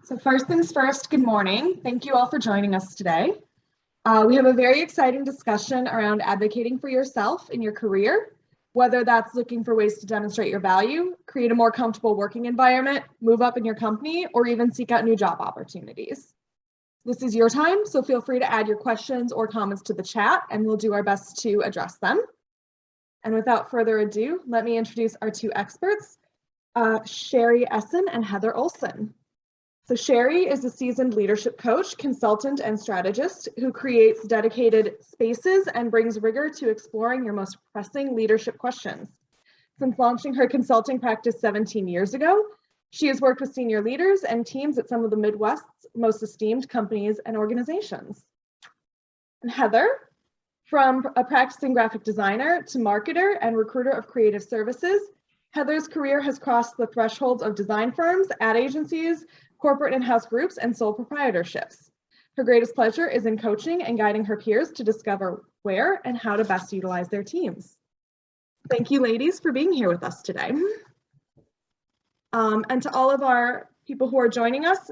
So first things first, good morning. Thank you all for joining us today. We have a very exciting discussion around advocating for yourself in your career, whether that's looking for ways to demonstrate your value, create a more comfortable working environment, move up in your company, or even seek out new job opportunities. This is your time, so feel free to add your questions or comments to the chat, and we'll do our best to address them. And without further ado, let me introduce our two experts, Sherry Essen and Heather Olson. So Sherry is a seasoned leadership coach, consultant, and strategist who creates dedicated spaces and brings rigor to exploring your most pressing leadership questions. Since launching her consulting practice 17 years ago, she has worked with senior leaders and teams at some of the Midwest's most esteemed companies and organizations. And Heather, from a practicing graphic designer to marketer and recruiter of creative services, Heather's career has crossed the thresholds of design firms, ad agencies, corporate in-house groups, and sole proprietorships. Her greatest pleasure is in coaching and guiding her peers to discover where and how to best utilize their teams. Thank you, ladies, for being here with us today. And to all of our people who are joining us,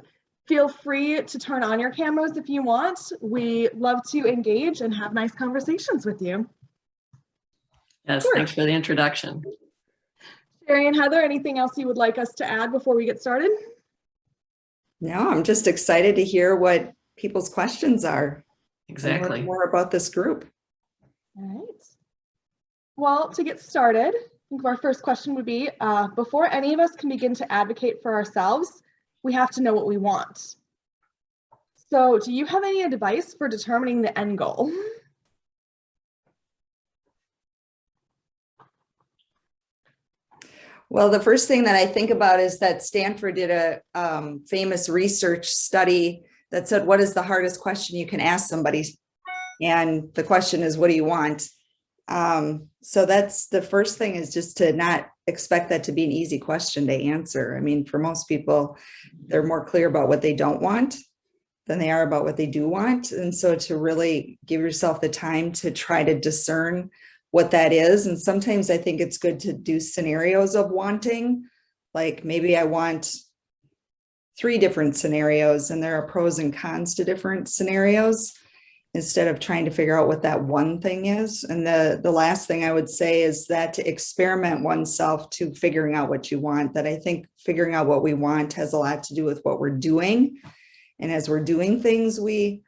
feel free to turn on your cameras if you want. We love to engage and have nice conversations with you. Yes, sure. Thanks for the introduction. Sherry and Heather, anything else you would like us to add before we get started? No, I'm just excited to hear what people's questions are. Exactly. And learn more about this group. All right. Well, to get started, I think our first question would be, before any of us can begin to advocate for ourselves, we have to know what we want. So do you have any advice for determining the end goal? Well, the first thing that I think about is that Stanford did a famous research study that said, what is the hardest question you can ask somebody? And the question is, what do you want? So that's the first thing, is just to not expect that to be an easy question to answer. I mean, for most people, they're more clear about what they don't want than they are about what they do want. And so to really give yourself the time to try to discern what that is. And sometimes I think it's good to do scenarios of wanting, like maybe I want 3 different scenarios and there are pros and cons to different scenarios, instead of trying to figure out what that one thing is. And the last thing I would say is that to experiment oneself to figuring out what you want, that I think figuring out what we want has a lot to do with what we're doing. And as we're doing things, we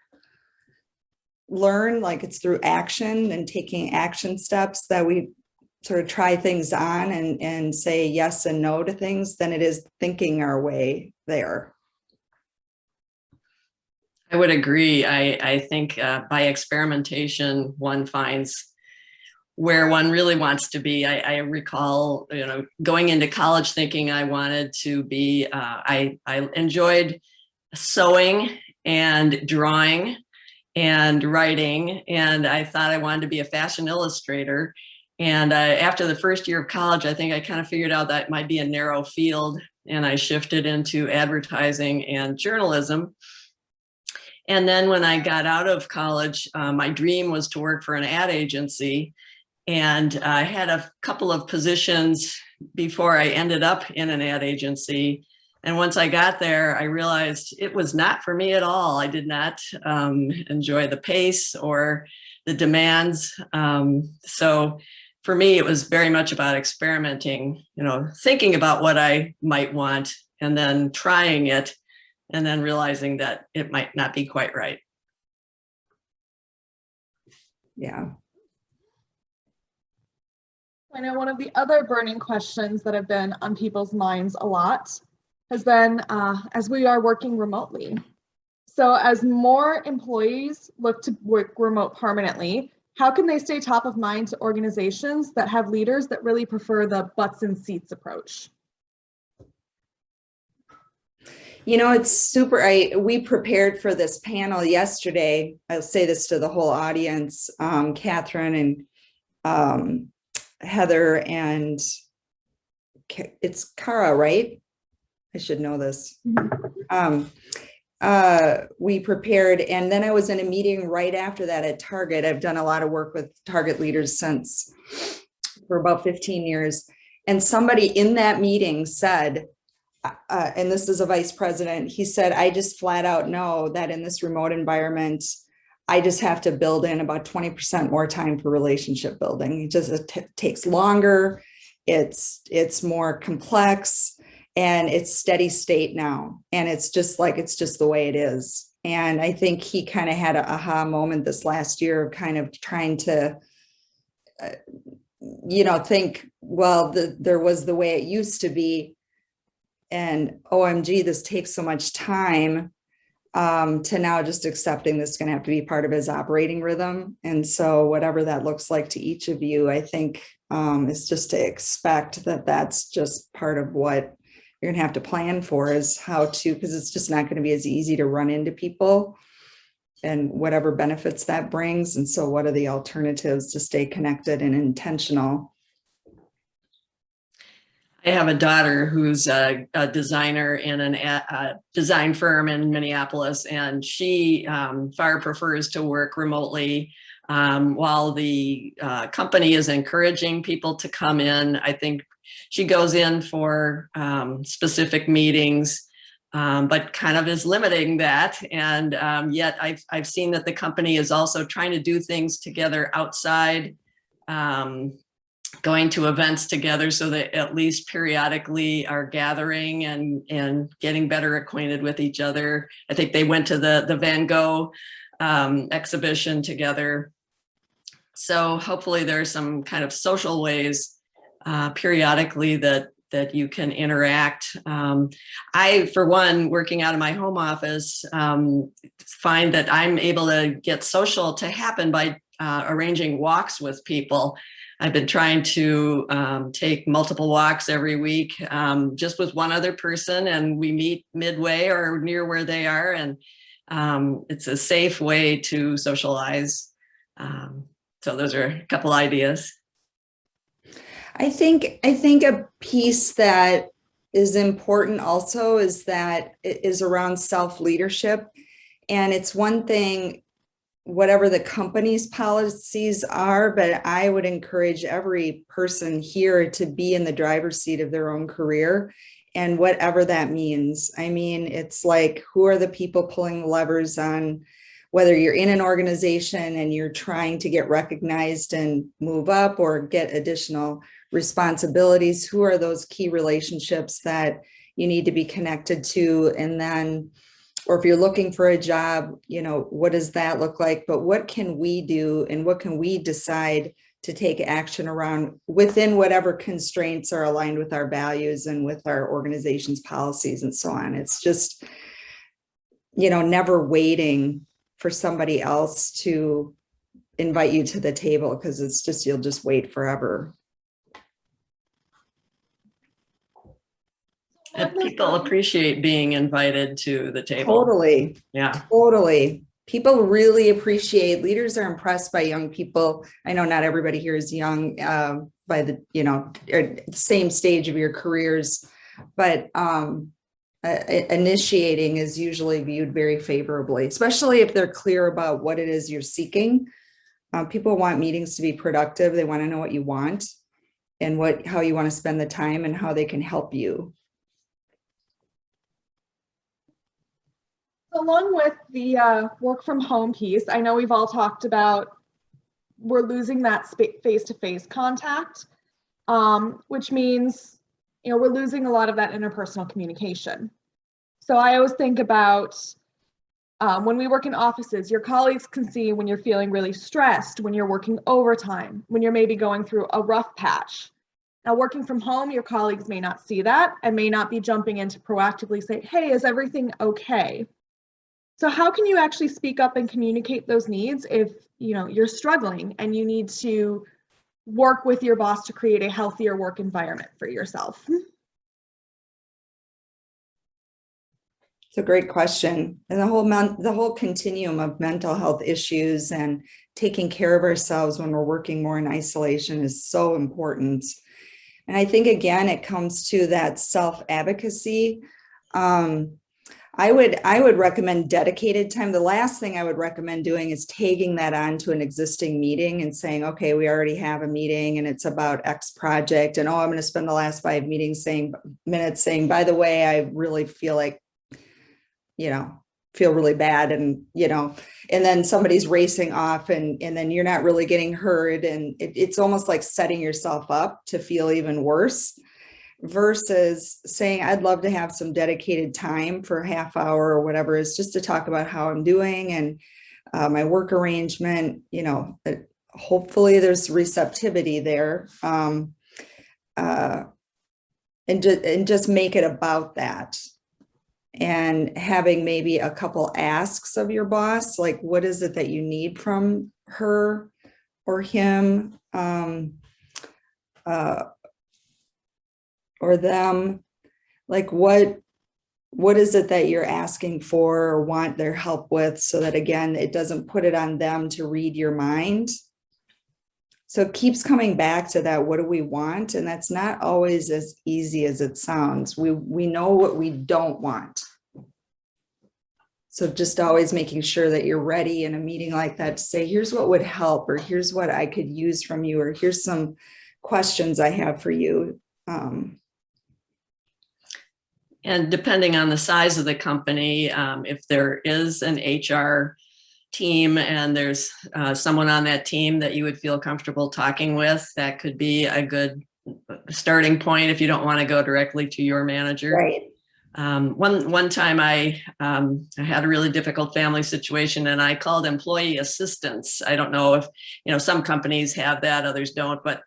learn, like it's through action and taking action steps that we sort of try things on and say yes and no to things, than it is thinking our way there. I would agree. I think by experimentation, one finds where one really wants to be. I recall, going into college thinking I wanted to be, I enjoyed sewing and drawing and writing, and I thought I wanted to be a fashion illustrator. And after the first year of college, I think I kind of figured out that might be a narrow field, and I shifted into advertising and journalism. And then when I got out of college, my dream was to work for an ad agency. And I had a couple of positions before I ended up in an ad agency. And once I got there, I realized it was not for me at all. I did not enjoy the pace or the demands. So for me, it was very much about experimenting, thinking about what I might want and then trying it, and then realizing that it might not be quite right. Yeah. I know one of the other burning questions that have been on people's minds a lot has been, as we are working remotely. So as more employees look to work remote permanently, how can they stay top of mind to organizations that have leaders that really prefer the butts and seats approach? It's super, we prepared for this panel yesterday. I'll say this to the whole audience, Catherine and Heather, and it's Kara, right? I should know this. We prepared, and then I was in a meeting right after that at Target. I've done a lot of work with Target leaders for about 15 years. And somebody in that meeting said, and this is a vice president, he said, I just flat out know that in this remote environment, I just have to build in about 20% more time for relationship building. It takes longer. It's more complex, and it's steady state now. And it's just the way it is. And I think he kind of had an aha moment this last year of kind of trying to, think, well, there was the way it used to be. And OMG, this takes so much time, to now just accepting this is going to have to be part of his operating rhythm. And so whatever that looks like to each of you, I think is just to expect that that's just part of what you're going to have to plan for, is how to, because it's just not going to be as easy to run into people and whatever benefits that brings. And so what are the alternatives to stay connected and intentional? I have a daughter who's a designer in a design firm in Minneapolis, and she far prefers to work remotely. While the company is encouraging people to come in, I think she goes in for specific meetings, but kind of is limiting that. And yet I've seen that the company is also trying to do things together outside, going to events together, so that at least periodically are gathering and getting better acquainted with each other. I think they went to the Van Gogh exhibition together. So hopefully there's some kind of social ways periodically that you can interact. I, for one, working out of my home office, find that I'm able to get social to happen by arranging walks with people. I've been trying to take multiple walks every week, just with one other person, and we meet midway or near where they are. And it's a safe way to socialize. So those are a couple ideas. I think a piece that is important also is that it is around self-leadership. And it's one thing, whatever the company's policies are, but I would encourage every person here to be in the driver's seat of their own career, and whatever that means. I mean, it's like, who are the people pulling the levers on, whether you're in an organization and you're trying to get recognized and move up or get additional responsibilities, who are those key relationships that you need to be connected to? And then, or if you're looking for a job, what does that look like? But what can we do, and what can we decide to take action around within whatever constraints are aligned with our values and with our organization's policies and so on? It's just, never waiting for somebody else to invite you to the table, because it's just, you'll just wait forever. And people appreciate being invited to the table. Totally. Yeah. Totally. People really appreciate, leaders are impressed by young people. I know not everybody here is young by the same stage of your careers, but initiating is usually viewed very favorably, especially if they're clear about what it is you're seeking. People want meetings to be productive. They want to know what you want and how you want to spend the time and how they can help you. Along with the work from home piece, I know we've all talked about we're losing that face-to-face contact, which means we're losing a lot of that interpersonal communication. So I always think about when we work in offices, your colleagues can see when you're feeling really stressed, when you're working overtime, when you're maybe going through a rough patch. Now, working from home, your colleagues may not see that and may not be jumping in to proactively say, hey, is everything okay? So how can you actually speak up and communicate those needs if you're struggling and you need to work with your boss to create a healthier work environment for yourself? It's a great question. And the whole continuum of mental health issues and taking care of ourselves when we're working more in isolation is so important. And I think, again, it comes to that self-advocacy. I would recommend dedicated time. The last thing I would recommend doing is tagging that on to an existing meeting and saying, okay, we already have a meeting and it's about X project. And I'm going to spend the last 5 minutes saying, by the way, I really feel like, feel really bad. And, and then somebody's racing off and then you're not really getting heard. And it's almost like setting yourself up to feel even worse. Versus saying, I'd love to have some dedicated time for a half hour or whatever, is just to talk about how I'm doing and my work arrangement, hopefully there's receptivity there. And just make it about that. And having maybe a couple asks of your boss, like, what is it that you need from her or him? Or them, like what is it that you're asking for or want their help with, so that again, it doesn't put it on them to read your mind. So it keeps coming back to that, what do we want? And that's not always as easy as it sounds. We know what we don't want. So just always making sure that you're ready in a meeting like that to say, here's what would help, or here's what I could use from you, or here's some questions I have for you. And depending on the size of the company, if there is an HR team and there's someone on that team that you would feel comfortable talking with, that could be a good starting point if you don't want to go directly to your manager. Right. One time I had a really difficult family situation and I called employee assistance. I don't know if, some companies have that, others don't, but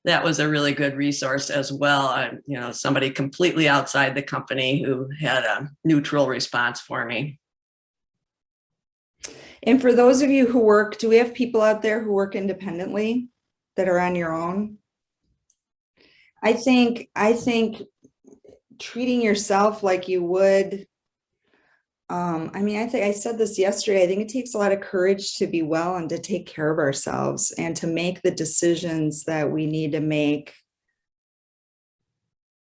that was a really good resource as well. Somebody completely outside the company who had a neutral response for me. And for those of you who work, do we have people out there who work independently that are on your own? I think treating yourself like you would, I think I said this yesterday, I think it takes a lot of courage to be well and to take care of ourselves and to make the decisions that we need to make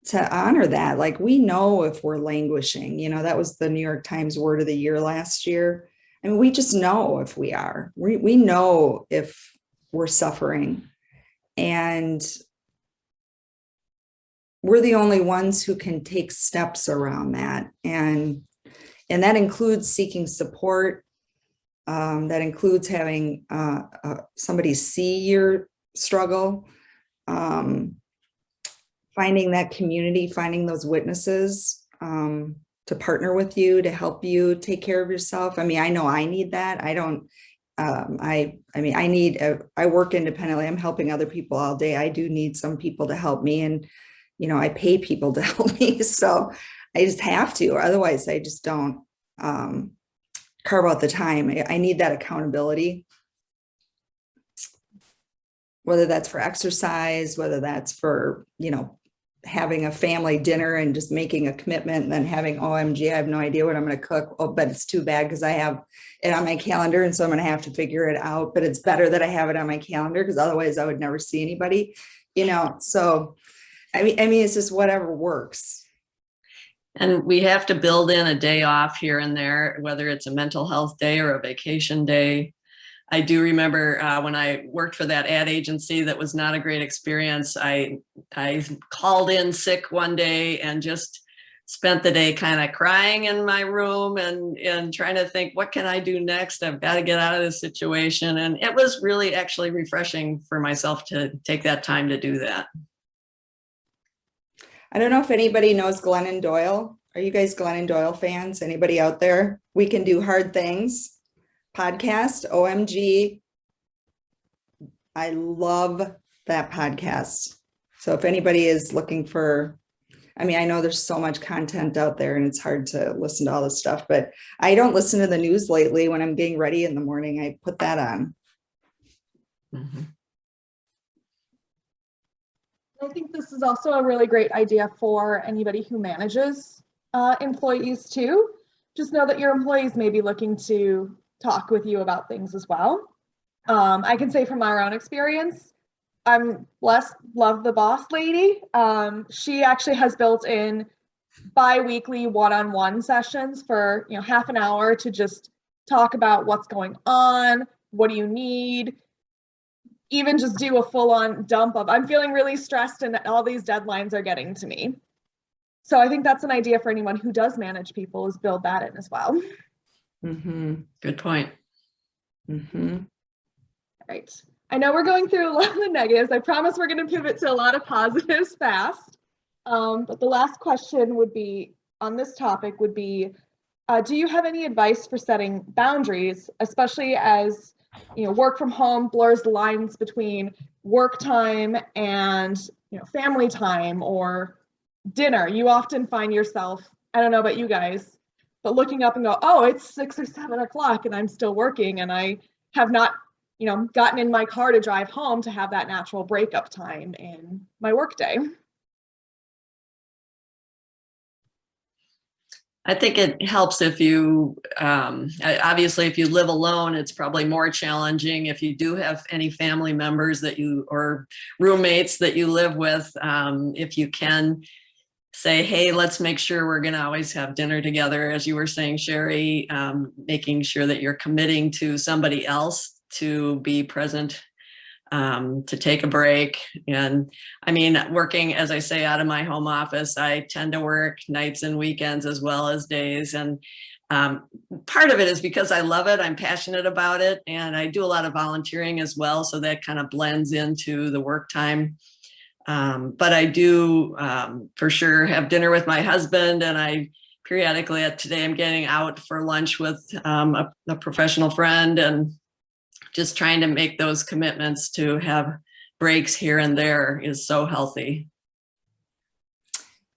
to honor that. Like, we know if we're languishing, that was the New York Times word of the year last year. I mean, we just know if we are, we know if we're suffering, and we're the only ones who can take steps around that. And that includes seeking support. That includes having somebody see your struggle, finding that community, finding those witnesses to partner with you, to help you take care of yourself. I mean, I know I need that. I don't, I work independently. I'm helping other people all day. I do need some people to help me, and, I pay people to help me. So I just have to, otherwise I just don't carve out the time. I need that accountability, whether that's for exercise, whether that's for, having a family dinner and just making a commitment and then having, OMG, I have no idea what I'm going to cook. Oh, but it's too bad because I have it on my calendar. And so I'm going to have to figure it out, but it's better that I have it on my calendar because otherwise I would never see anybody, so I mean, it's just whatever works. And we have to build in a day off here and there, whether it's a mental health day or a vacation day. I do remember when I worked for that ad agency that was not a great experience. I called in sick one day and just spent the day kind of crying in my room and trying to think, what can I do next? I've got to get out of this situation. And it was really actually refreshing for myself to take that time to do that. I don't know if anybody knows Glennon Doyle. Are you guys Glennon Doyle fans? Anybody out there? We Can Do Hard Things podcast. OMG. I love that podcast. So if anybody is looking for, I know there's so much content out there and it's hard to listen to all this stuff, but I don't listen to the news lately. When I'm getting ready in the morning, I put that on. Mm-hmm. I think this is also a really great idea for anybody who manages employees too. Just know that your employees may be looking to talk with you about things as well. I can say from our own experience, I'm blessed, love the boss lady. She actually has built in bi-weekly one-on-one sessions for, half an hour to just talk about what's going on, what do you need, even just do a full-on dump of, I'm feeling really stressed and all these deadlines are getting to me. So I think that's an idea for anyone who does manage people, is build that in as well. Good point. All right. I know we're going through a lot of the negatives. I promise we're going to pivot to a lot of positives fast. But the last question would be on this topic would be, do you have any advice for setting boundaries, especially as work from home blurs the lines between work time and family time or dinner? You often find yourself, I don't know about you guys, but looking up and go, oh, it's 6 or 7 o'clock and I'm still working and I have not gotten in my car to drive home to have that natural breakup time in my workday. I think it helps if you, obviously, if you live alone, it's probably more challenging. If you do have any family members that you, or roommates that you live with, if you can say, hey, let's make sure we're going to always have dinner together, as you were saying, Sherry, making sure that you're committing to somebody else to be present, to take a break. And I mean, working, as I say, out of my home office, I tend to work nights and weekends as well as days. And part of it is because I love it. I'm passionate about it. And I do a lot of volunteering as well. So that kind of blends into the work time. But I do for sure have dinner with my husband, and I periodically, today I'm getting out for lunch with a professional friend, and just trying to make those commitments to have breaks here and there is so healthy.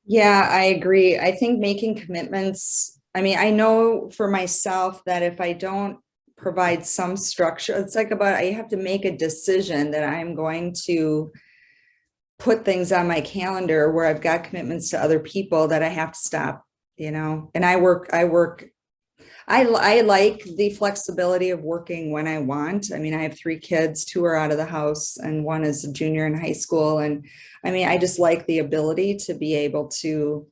Yeah, I agree. I think making commitments, I mean, I know for myself that if I don't provide some structure, it's like I have to make a decision that I'm going to put things on my calendar where I've got commitments to other people that I have to stop, and I like the flexibility of working when I want. I mean, I have 3 kids, 2 are out of the house and 1 is a junior in high school. And I mean, I just like the ability to be able to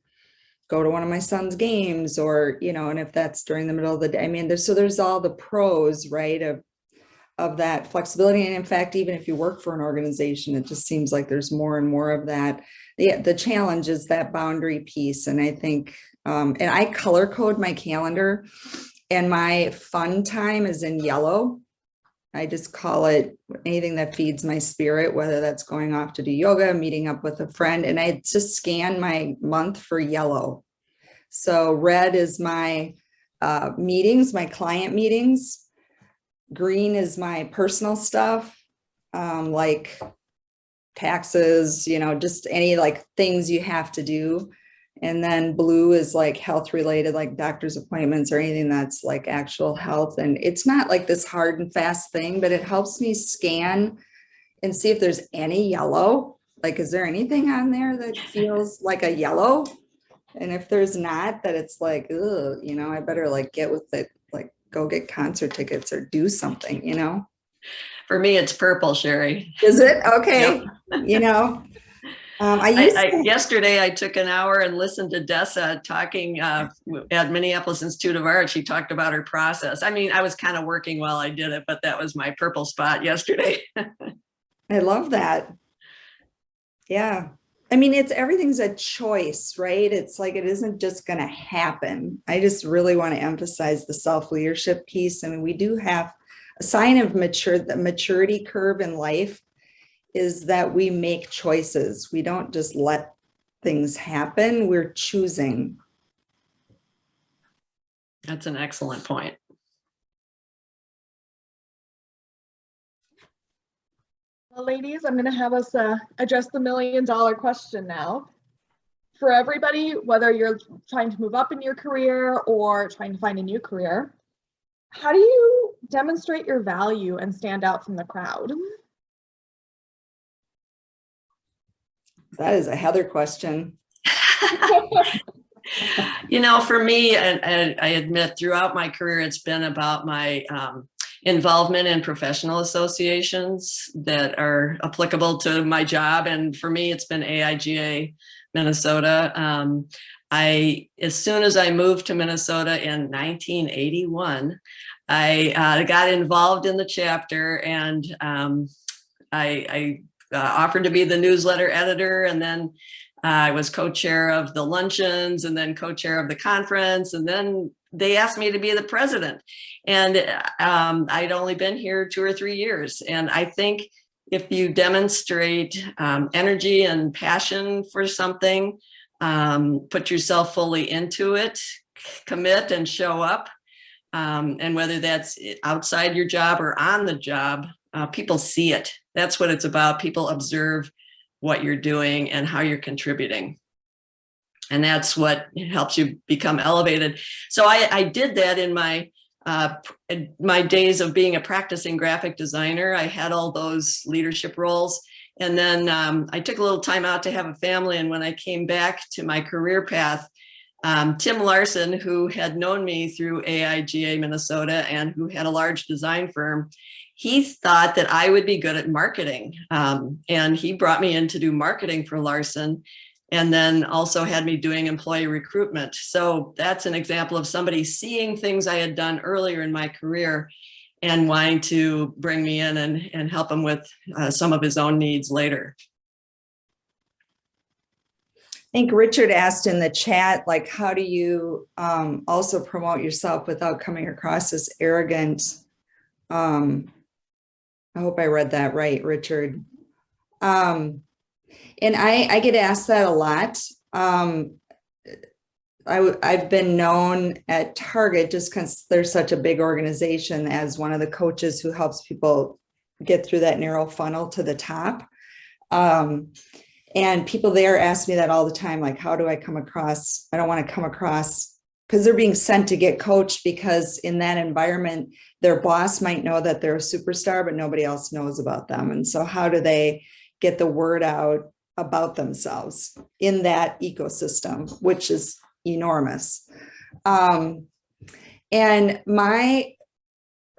go to one of my son's games or, and if that's during the middle of the day, I mean, there's all the pros, right, of that flexibility. And in fact, even if you work for an organization, it just seems like there's more and more of that. The challenge is that boundary piece. And I think, and I color code my calendar, and my fun time is in yellow. I just call it anything that feeds my spirit, whether that's going off to do yoga, meeting up with a friend, and I just scan my month for yellow. So red is my meetings, my client meetings. Green is my personal stuff, like taxes, just any like things you have to do. And then blue is like health related, like doctor's appointments or anything that's like actual health. And it's not like this hard and fast thing, but it helps me scan and see if there's any yellow. Like, is there anything on there that feels like a yellow? And if there's not, that it's like, ugh, I better like get with it, like go get concert tickets or do something, For me, it's purple, Sherry. Is it? Okay. Yep. I yesterday I took an hour and listened to Dessa talking at Minneapolis Institute of Art. She talked about her process. I mean, I was kind of working while I did it, but that was my purple spot yesterday. I love that. Yeah. I mean, everything's a choice, right? It's like, it isn't just going to happen. I just really want to emphasize the self-leadership piece. I mean, we do have a sign of the maturity curve in life is that we make choices. We don't just let things happen. We're choosing. That's an excellent point. Well, ladies, I'm going to have us address the $1 million question now. For everybody, whether you're trying to move up in your career or trying to find a new career, how do you demonstrate your value and stand out from the crowd? That is a Heather question. For me, and I admit throughout my career, it's been about my involvement in professional associations that are applicable to my job. And for me, it's been AIGA Minnesota. as soon as I moved to Minnesota in 1981, I got involved in the chapter, and I offered to be the newsletter editor, and then I was co-chair of the luncheons, and then co-chair of the conference, and then they asked me to be the president. And I'd only been here 2 or 3 years. And I think if you demonstrate energy and passion for something, put yourself fully into it, commit and show up, and whether that's outside your job or on the job, people see it. That's what it's about. People observe what you're doing and how you're contributing. And that's what helps you become elevated. So I did that in my days of being a practicing graphic designer. I had all those leadership roles. And then I took a little time out to have a family. And when I came back to my career path, Tim Larson, who had known me through AIGA Minnesota and who had a large design firm, he thought that I would be good at marketing. And he brought me in to do marketing for Larson, and then also had me doing employee recruitment. So that's an example of somebody seeing things I had done earlier in my career and wanting to bring me in and help him with some of his own needs later. I think Richard asked in the chat, like, how do you also promote yourself without coming across as arrogant? I hope I read that right, Richard. And I get asked that a lot. I've been known at Target, just because they're such a big organization, as one of the coaches who helps people get through that narrow funnel to the top. And people there ask me that all the time, like, how do I come across? I don't want to come across, because they're being sent to get coached, because in that environment, their boss might know that they're a superstar, but nobody else knows about them. And so how do they get the word out about themselves in that ecosystem, which is enormous? And my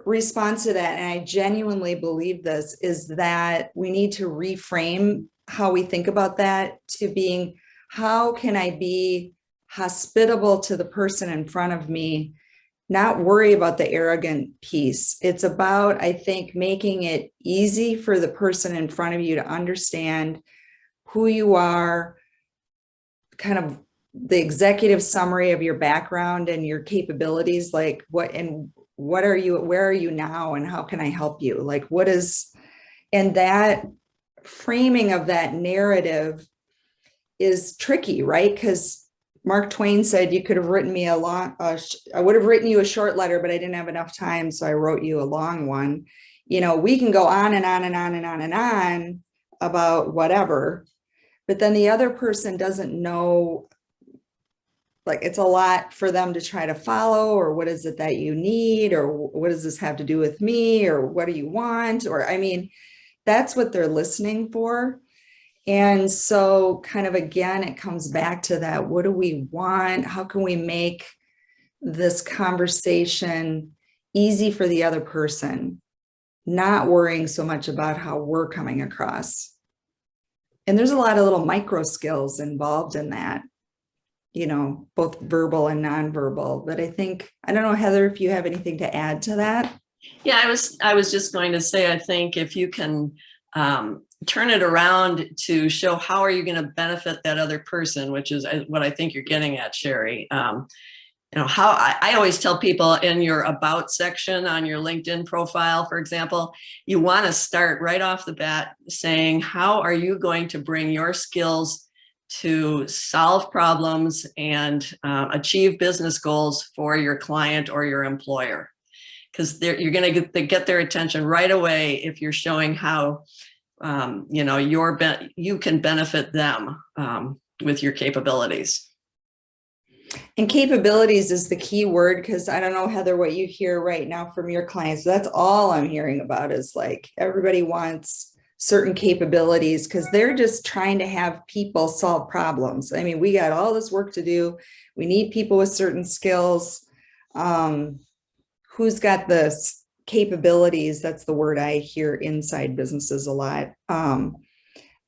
response to that, and I genuinely believe this, is that we need to reframe how we think about that to being, how can I be hospitable to the person in front of me, not worry about the arrogant piece. It's about, I think, making it easy for the person in front of you to understand who you are, kind of the executive summary of your background and your capabilities, like what are you, where are you now, and how can I help you? Like, what is, and that framing of that narrative is tricky, right? Because Mark Twain said, you could have written me I would have written you a short letter, but I didn't have enough time, so I wrote you a long one. You know, we can go on and on and on and on and on about whatever, but then the other person doesn't know, like, it's a lot for them to try to follow, or what is it that you need, or what does this have to do with me, or what do you want? Or, I mean, that's what they're listening for. And so kind of, again, it comes back to that. What do we want? How can we make this conversation easy for the other person, not worrying so much about how we're coming across? And there's a lot of little micro skills involved in that, you know, both verbal and nonverbal. But I think, I don't know, Heather, if you have anything to add to that. Yeah, I was just going to say, I think if you can turn it around to show how are you going to benefit that other person, which is what I think you're getting at, Sherry. You know, how I always tell people in your about section on your LinkedIn profile, for example, you want to start right off the bat saying, how are you going to bring your skills to solve problems and achieve business goals for your client or your employer? Because you're going to get their attention right away if you're showing how you know, you can benefit them with your capabilities. And capabilities is the key word, because I don't know, Heather, what you hear right now from your clients. That's all I'm hearing about, is like, everybody wants certain capabilities because they're just trying to have people solve problems. I mean, we got all this work to do. We need people with certain skills. Who's got the capabilities? That's the word I hear inside businesses a lot, to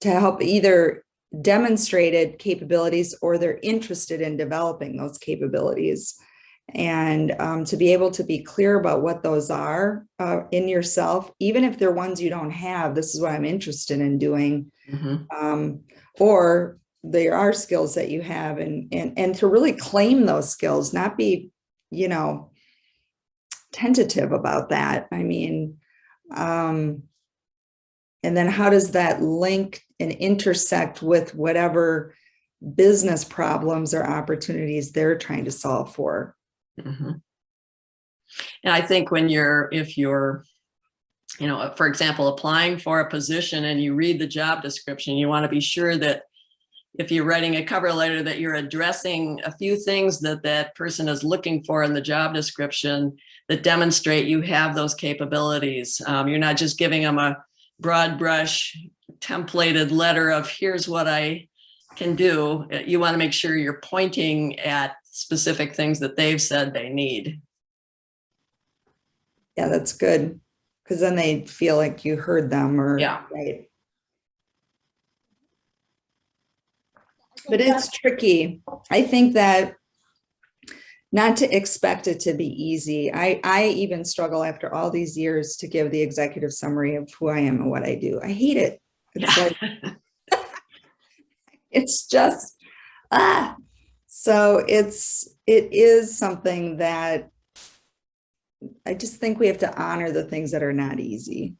help either demonstrated capabilities or they're interested in developing those capabilities. And to be able to be clear about what those are in yourself, even if they're ones you don't have, this is what I'm interested in doing. Or there are skills that you have, and to really claim those skills, not be, tentative about that. I mean, and then how does that link and intersect with whatever business problems or opportunities they're trying to solve for? And I think if you're, for example, applying for a position and you read the job description, you want to be sure that if you're writing a cover letter, that you're addressing a few things that person is looking for in the job description that demonstrate you have those capabilities. You're not just giving them a broad brush templated letter of here's what I can do. You want to make sure you're pointing at specific things that they've said they need. Yeah, that's good. Because then they feel like you heard them, or right. But it's tricky. I think that not to expect it to be easy. I even struggle after all these years to give the executive summary of who I am and what I do. I hate it. It's like, it's just, so it is something that I just think we have to honor the things that are not easy.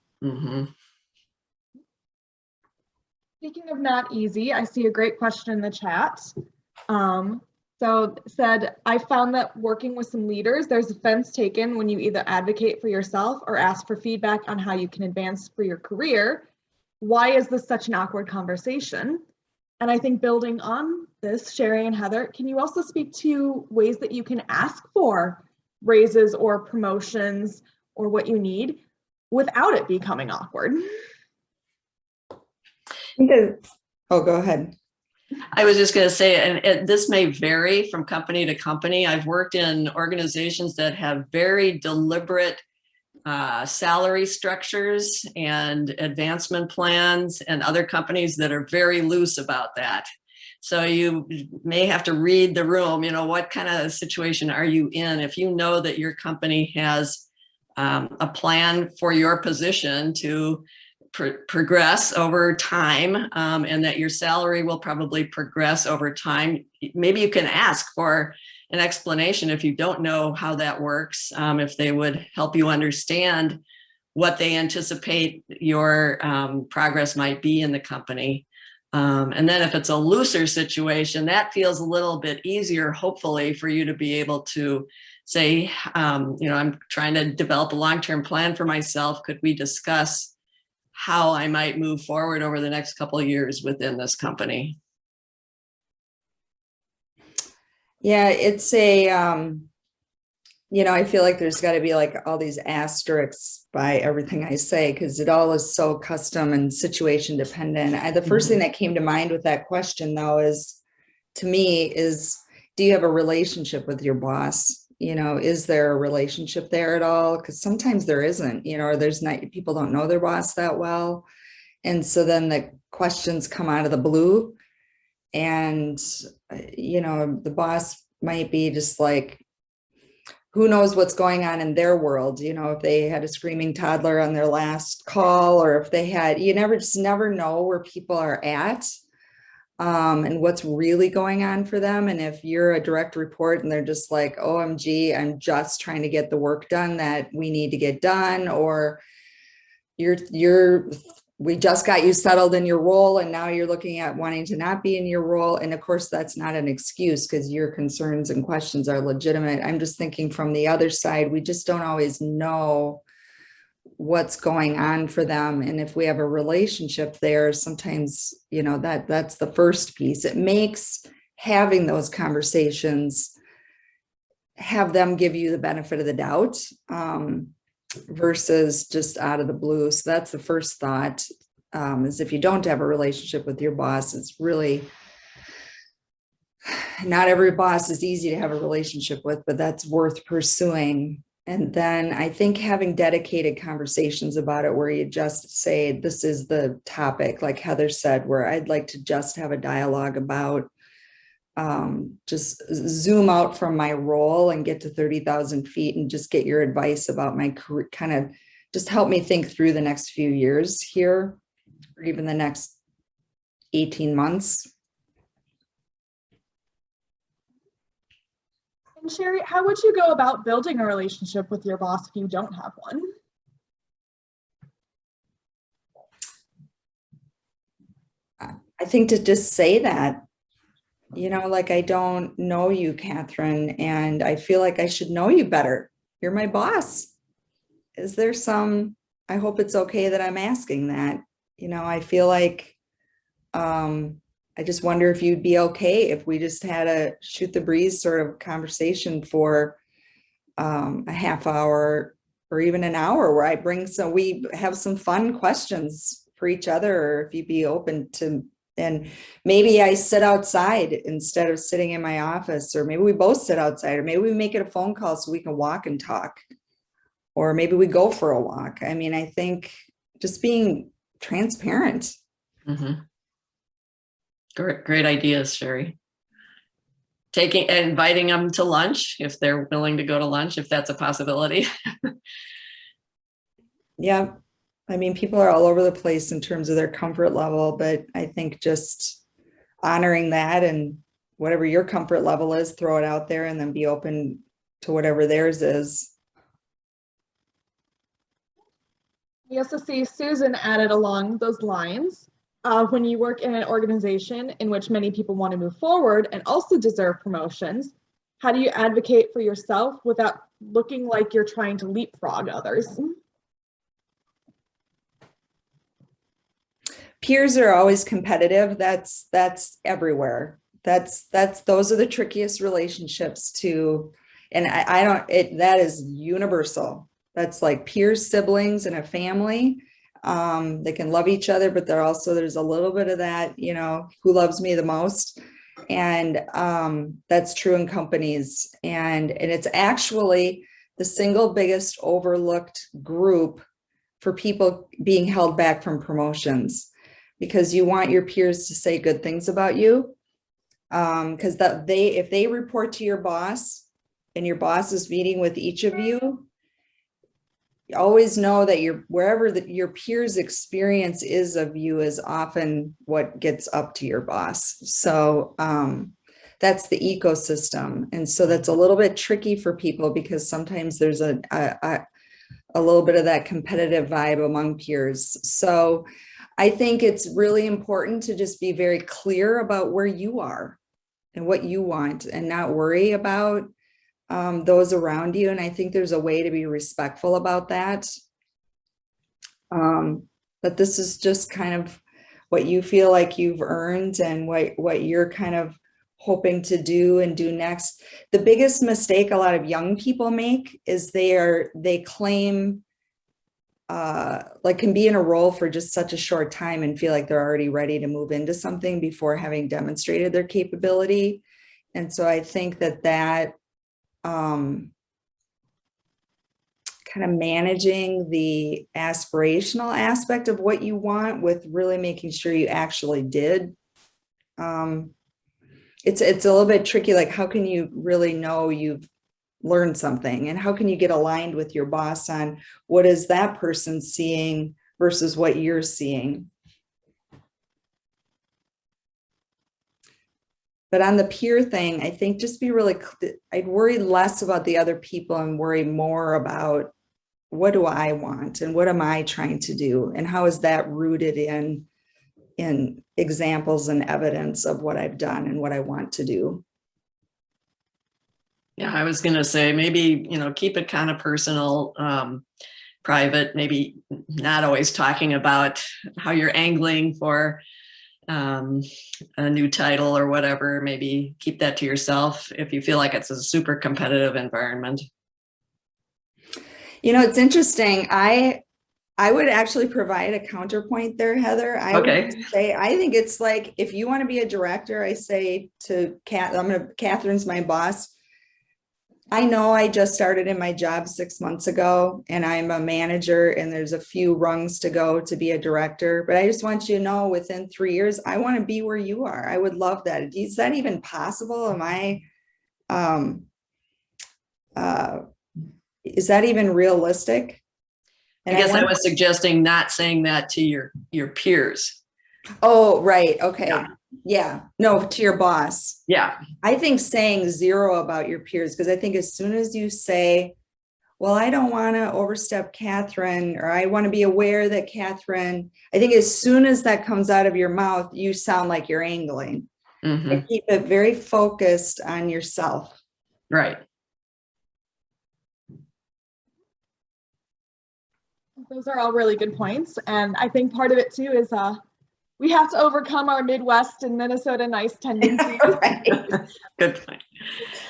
Speaking of not easy, I see a great question in the chat. So said, I found that working with some leaders, there's offense taken when you either advocate for yourself or ask for feedback on how you can advance for your career. Why is this such an awkward conversation? And I think building on this, Sherry and Heather, can you also speak to ways that you can ask for raises or promotions or what you need without it becoming awkward? Oh, go ahead. I was just going to say, and this may vary from company to company. I've worked in organizations that have very deliberate salary structures and advancement plans, and other companies that are very loose about that. So you may have to read the room, what kind of situation are you in? If you know that your company has a plan for your position to progress over time, and that your salary will probably progress over time, maybe you can ask for an explanation if you don't know how that works, if they would help you understand what they anticipate your progress might be in the company. And then if it's a looser situation, that feels a little bit easier, hopefully, for you to be able to say, I'm trying to develop a long-term plan for myself. Could we discuss how I might move forward over the next couple of years within this company? Yeah, it's a, I feel like there's got to be like all these asterisks by everything I say, because it all is so custom and situation dependent. The first thing that came to mind with that question, though, to me, is do you have a relationship with your boss? Is there a relationship there at all? Because sometimes there isn't, or there's not, people don't know their boss that well. And so then the questions come out of the blue, and, the boss might be just like, who knows what's going on in their world, if they had a screaming toddler on their last call, or if they had, you never know where people are at. And what's really going on for them. And if you're a direct report and they're just like, OMG, I'm just trying to get the work done that we need to get done, or we just got you settled in your role and now you're looking at wanting to not be in your role. And of course, that's not an excuse, because your concerns and questions are legitimate. I'm just thinking from the other side, we just don't always know what's going on for them. And if we have a relationship there, sometimes, that's the first piece. It makes having those conversations, have them give you the benefit of the doubt, versus just out of the blue. So that's the first thought, is if you don't have a relationship with your boss, it's really, not every boss is easy to have a relationship with, but that's worth pursuing. And then I think having dedicated conversations about it where you just say, this is the topic, like Heather said, where I'd like to just have a dialogue about, just zoom out from my role and get to 30,000 feet and just get your advice about my career, kind of just help me think through the next few years here, or even the next 18 months. And Sherry, how would you go about building a relationship with your boss if you don't have one? I think to just say that, you know, like, I don't know you, Catherine, and I feel like I should know you better. You're my boss. Is there some, I hope it's okay that I'm asking that. You know, I feel like, I just wonder if you'd be okay if we just had a shoot the breeze sort of conversation for a half hour or even an hour where I bring some, we have some fun questions for each other, or if you'd be open to, and maybe I sit outside instead of sitting in my office, or maybe we both sit outside, or maybe we make it a phone call so we can walk and talk, or maybe we go for a walk. I mean, I think just being transparent. Mm-hmm. Great ideas, Sherry. Inviting them to lunch if they're willing to go to lunch, if that's a possibility. Yeah. I mean, people are all over the place in terms of their comfort level, but I think just honoring that, and whatever your comfort level is, throw it out there and then be open to whatever theirs is. We also see Susan added along those lines. When you work in an organization in which many people want to move forward and also deserve promotions, how do you advocate for yourself without looking like you're trying to leapfrog others? Peers are always competitive. That's everywhere. Those are the trickiest relationships to, and that is universal. That's like peers, siblings, and a family. They can love each other, but there's a little bit of that, you know, who loves me the most. And that's true in companies. And it's actually the single biggest overlooked group for people being held back from promotions, because you want your peers to say good things about you. Because if they report to your boss and your boss is meeting with each of you, always know that wherever your peers' experience is of you is often what gets up to your boss. So that's the ecosystem. And so that's a little bit tricky for people, because sometimes there's a little bit of that competitive vibe among peers. So I think it's really important to just be very clear about where you are and what you want, and not worry about those around you. And I think there's a way to be respectful about that. But this is just kind of what you feel like you've earned, and what you're kind of hoping to do and do next. The biggest mistake a lot of young people make is they claim like can be in a role for just such a short time and feel like they're already ready to move into something before having demonstrated their capability. And so I think that kind of managing the aspirational aspect of what you want with really making sure you actually did. It's a little bit tricky. Like, how can you really know you've learned something, and how can you get aligned with your boss on what is that person seeing versus what you're seeing? But on the peer thing, I think just be really, I'd worry less about the other people and worry more about what do I want and what am I trying to do, and how is that rooted in examples and evidence of what I've done and what I want to do. Yeah, I was going to say, maybe, keep it kind of personal, private, maybe not always talking about how you're angling for a new title or whatever. Maybe keep that to yourself if you feel like it's a super competitive environment. It's interesting. I would actually provide a counterpoint there, Heather. I would say, I think it's like, if you want to be a director, I say to Catherine's my boss, I know I just started in my job 6 months ago and I'm a manager and there's a few rungs to go to be a director, but I just want you to know within 3 years, I want to be where you are. I would love that. Is that even possible? Um, uh, is that even realistic? And I guess I want- was suggesting not saying that to your peers. Oh, right. Okay. Yeah. Yeah. No, to your boss. Yeah. I think saying zero about your peers, because I think as soon as you say, well, I don't want to overstep Catherine, or I want to be aware that Catherine, I think as soon as that comes out of your mouth, you sound like you're angling. Mhm. Keep it very focused on yourself. Right. Those are all really good points. And I think part of it too is we have to overcome our Midwest and Minnesota nice tendencies. Right. Good point.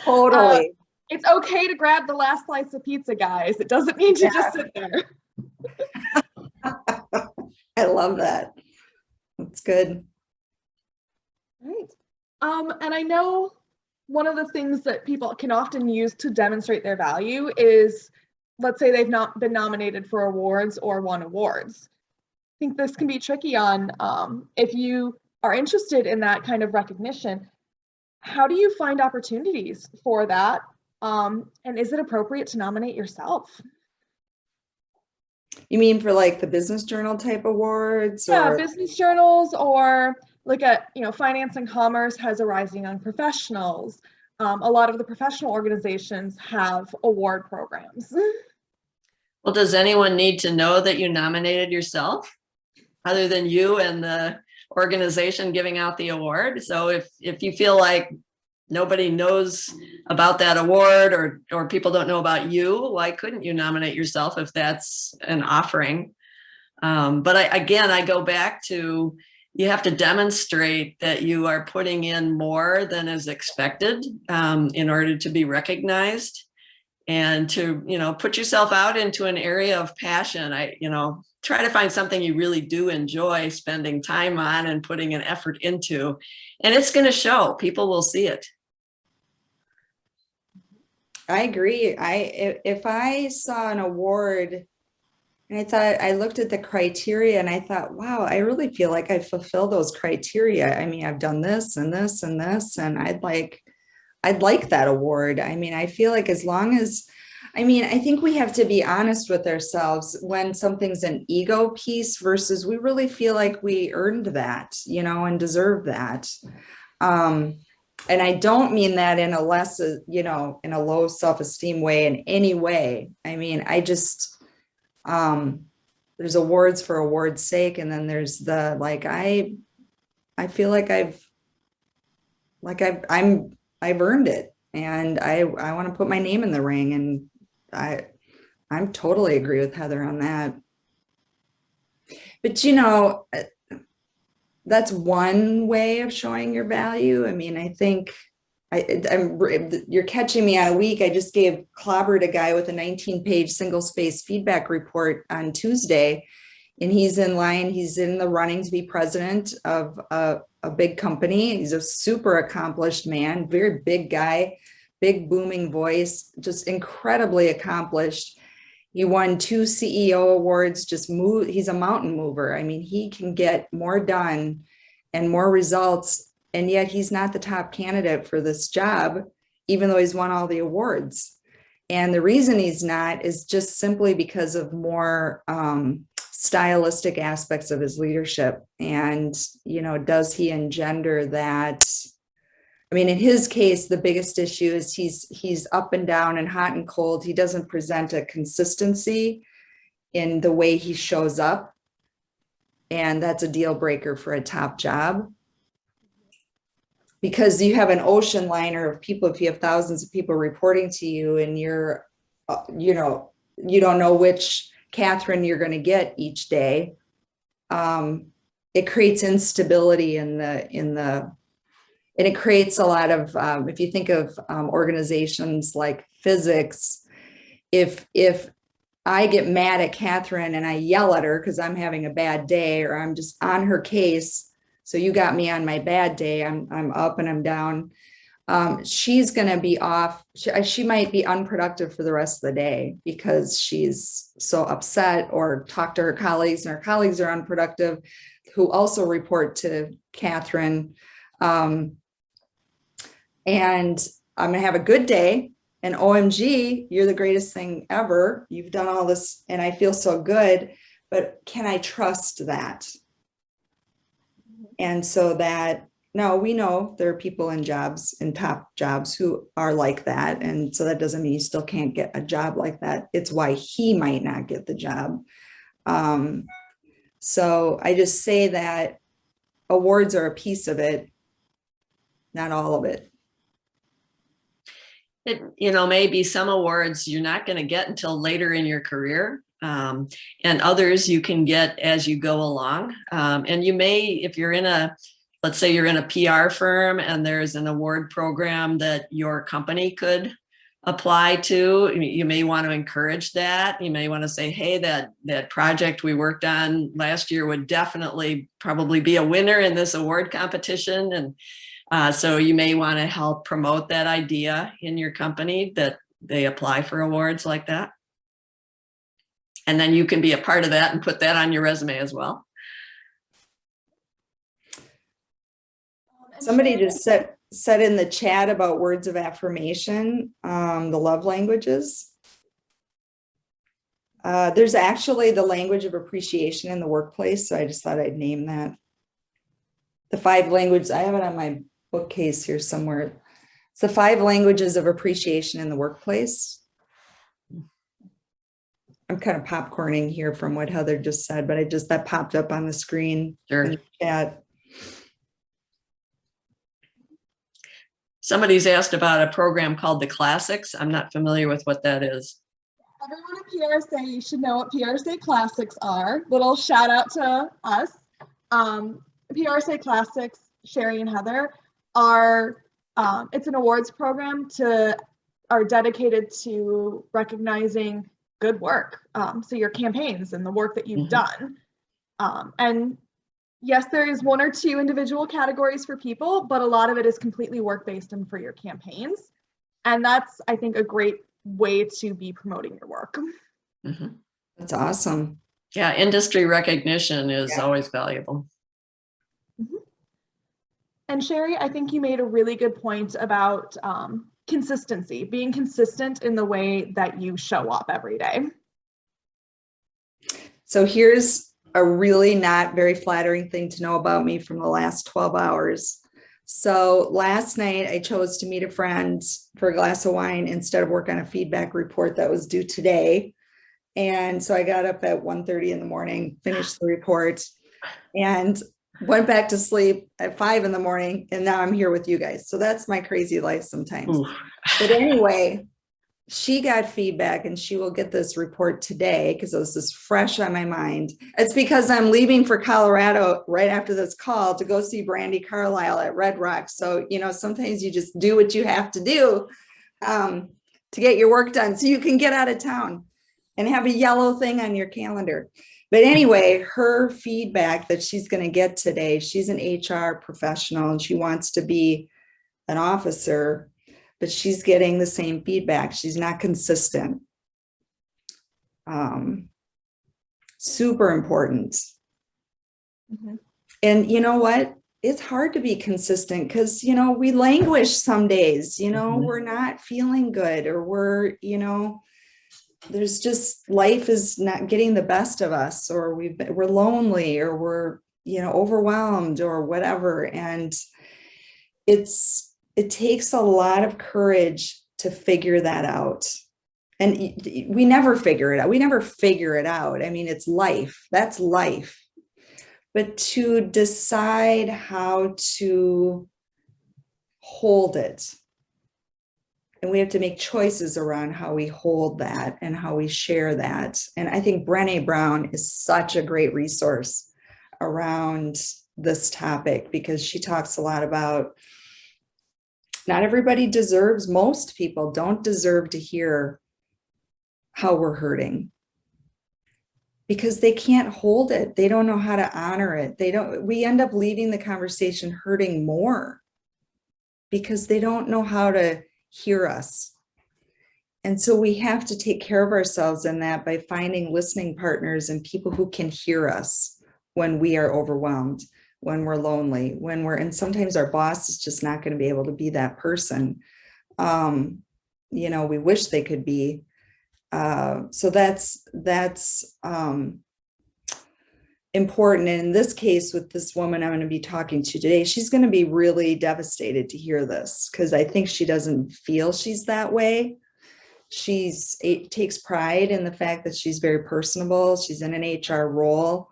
Totally. It's okay to grab the last slice of pizza, guys. It doesn't mean to just sit there. I love that. That's good. Right. And I know one of the things that people can often use to demonstrate their value is, let's say they've not been nominated for awards or won awards. I think this can be tricky on if you are interested in that kind of recognition. How do you find opportunities for that? And is it appropriate to nominate yourself? You mean for like the business journal type awards? Yeah, or business journals, or like Finance and Commerce has a Rising Young Professionals. A lot of the professional organizations have award programs. Well, does anyone need to know that you nominated yourself other than you and the organization giving out the award? So if you feel like nobody knows about that award, or people don't know about you, why couldn't you nominate yourself if that's an offering? But I go back to, you have to demonstrate that you are putting in more than is expected in order to be recognized, and to, put yourself out into an area of passion. Try to find something you really do enjoy spending time on and putting an effort into, and it's going to show. People will see it. I agree. If I saw an award and I looked at the criteria and I thought, wow, I really feel like I fulfill those criteria. I mean, I've done this and this and this, and I'd like that award. I mean, I feel like as long as, I think we have to be honest with ourselves when something's an ego piece versus we really feel like we earned that, and deserve that. And I don't mean that in a less, in a low self-esteem way in any way. I mean, I just, there's awards for awards' sake. And then there's the, I feel like I've earned it, and I want to put my name in the ring. And I'm totally agree with Heather on that. But, that's one way of showing your value. I mean, I think you're catching me on a week. I just clobbered a guy with a 19-page single-space feedback report on Tuesday, and he's in line. He's in the running to be president of a big company. He's a super accomplished man, very big guy, big booming voice, just incredibly accomplished. He won 2 CEO awards, he's a mountain mover. I mean, he can get more done and more results, and yet he's not the top candidate for this job, even though he's won all the awards. And the reason he's not is just simply because of more stylistic aspects of his leadership. And, does he engender that? I mean, in his case, the biggest issue is he's up and down and hot and cold. He doesn't present a consistency in the way he shows up. And that's a deal breaker for a top job. Because you have an ocean liner of people, if you have thousands of people reporting to you and you're, you don't know which Catherine you're going to get each day. It creates instability and it creates a lot of, if you think of organizations like physics, if I get mad at Catherine and I yell at her because I'm having a bad day, or I'm just on her case, so you got me on my bad day, I'm up and I'm down. She's going to be off. She might be unproductive for the rest of the day because she's so upset, or talk to her colleagues, and her colleagues are unproductive, who also report to Catherine. And I'm going to have a good day. And OMG, you're the greatest thing ever. You've done all this and I feel so good, but can I trust that? And so that, no, we know there are people in jobs, in top jobs, who are like that. And so that doesn't mean you still can't get a job like that. It's why he might not get the job. So I just say that awards are a piece of it, not all of it. Maybe some awards you're not going to get until later in your career, and others you can get as you go along. And you may, if you're let's say you're in a PR firm and there's an award program that your company could apply to, you may want to encourage that. You may want to say, hey, that project we worked on last year would definitely probably be a winner in this award competition. And so you may want to help promote that idea in your company, that they apply for awards like that. And then you can be a part of that and put that on your resume as well. Somebody just said in the chat about words of affirmation, the love languages. There's actually the language of appreciation in the workplace. So I just thought I'd name that. The 5 languages, I have it on my bookcase here somewhere. It's the 5 languages of appreciation in the workplace. I'm kind of popcorning here from what Heather just said, but that popped up on the screen. Sure. In the chat. Somebody's asked about a program called the Classics. I'm not familiar with what that is. Everyone at PRSA, you should know what PRSA Classics are. Little shout out to us. PRSA Classics, Sherry and Heather, it's an awards program are dedicated to recognizing good work. So your campaigns and the work that you've done. And yes, there is 1 or 2 individual categories for people, but a lot of it is completely work-based and for your campaigns. And that's, I think, a great way to be promoting your work. That's awesome. Yeah, industry recognition is always valuable. And Sherry, I think you made a really good point about consistency, being consistent in the way that you show up every day. So here's a really not very flattering thing to know about me from the last 12 hours. So last night I chose to meet a friend for a glass of wine instead of work on a feedback report that was due today. And so I got up at 1:30 in the morning, finished the report, and went back to sleep at 5 in the morning. And now I'm here with you guys. So that's my crazy life sometimes. But anyway, she got feedback and she will get this report today because this is fresh on my mind. It's because I'm leaving for Colorado right after this call to go see Brandy Carlisle at Red Rock. So, sometimes you just do what you have to do to get your work done so you can get out of town and have a yellow thing on your calendar. But anyway, her feedback that she's going to get today, she's an HR professional and she wants to be an officer, but she's getting the same feedback. She's not consistent. Super important. And you know what? It's hard to be consistent because, we languish some days, we're not feeling good, or we're, there's just, life is not getting the best of us, or we're lonely, or we're, overwhelmed, or whatever. And it takes a lot of courage to figure that out. And we never figure it out. We never figure it out. I mean, it's life. That's life. But to decide how to hold it. And we have to make choices around how we hold that and how we share that. And I think Brené Brown is such a great resource around this topic, because she talks a lot about not everybody deserves, most people don't deserve to hear how we're hurting, because they can't hold it. They don't know how to honor it. We end up leaving the conversation hurting more. because they don't know how to hear us. And so we have to take care of ourselves in that by finding listening partners and people who can hear us when we are overwhelmed, when we're lonely, and sometimes our boss is just not going to be able to be that person. We wish they could be. So that's important. And in this case, with this woman I'm going to be talking to today, she's going to be really devastated to hear this, because I think she doesn't feel she's that way. Takes pride in the fact that she's very personable. She's in an HR role.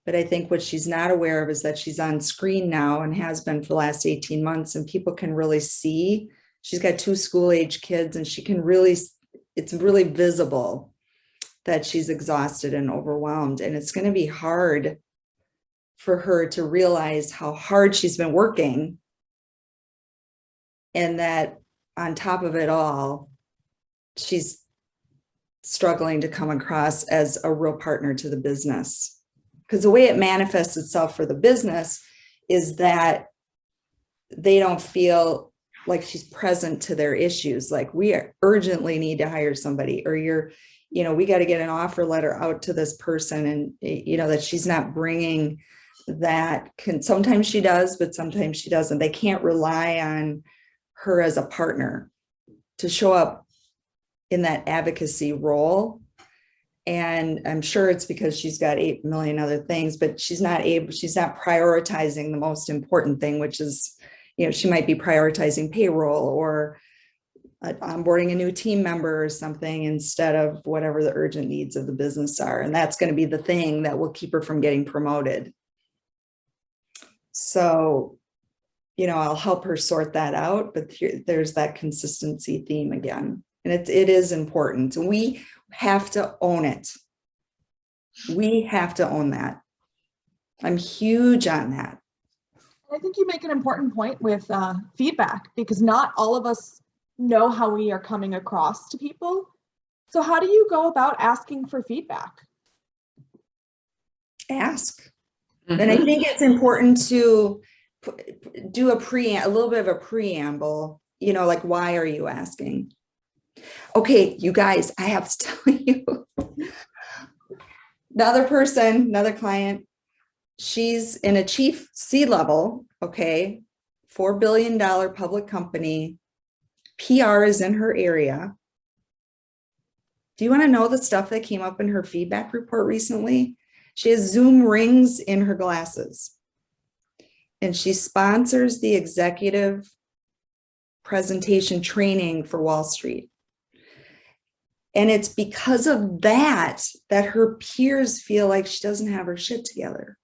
But I think what she's not aware of is that she's on screen now and has been for the last 18 months, and people can really see. She's got 2 school-age kids, and it's really visible that she's exhausted and overwhelmed. And it's going to be hard for her to realize how hard she's been working, and that on top of it all, she's struggling to come across as a real partner to the business. Because the way it manifests itself for the business is that they don't feel like she's present to their issues. Like, we urgently need to hire somebody, or we got to get an offer letter out to this person. And, that she's not bringing that. Sometimes she does, but sometimes she doesn't. They can't rely on her as a partner to show up in that advocacy role. And I'm sure it's because she's got 8 million other things, but she's not prioritizing the most important thing, which is, she might be prioritizing payroll or onboarding a new team member or something, instead of whatever the urgent needs of the business are. And that's going to be the thing that will keep her from getting promoted. So, I'll help her sort that out, but there's that consistency theme again. And it is important. We have to own it. We have to own that. I'm huge on that. I think you make an important point with feedback, because not all of us know how we are coming across to people. So how do you go about asking for feedback? Ask. Mm-hmm. And I think it's important to do a little bit of a preamble, like, why are you asking? Okay, you guys, I have to tell you, another client, she's in a chief C-level, okay, $4 billion public company. PR is in her area. Do you want to know the stuff that came up in her feedback report recently? She has Zoom rings in her glasses, and she sponsors the executive presentation training for Wall Street. And it's because of that her peers feel like she doesn't have her shit together.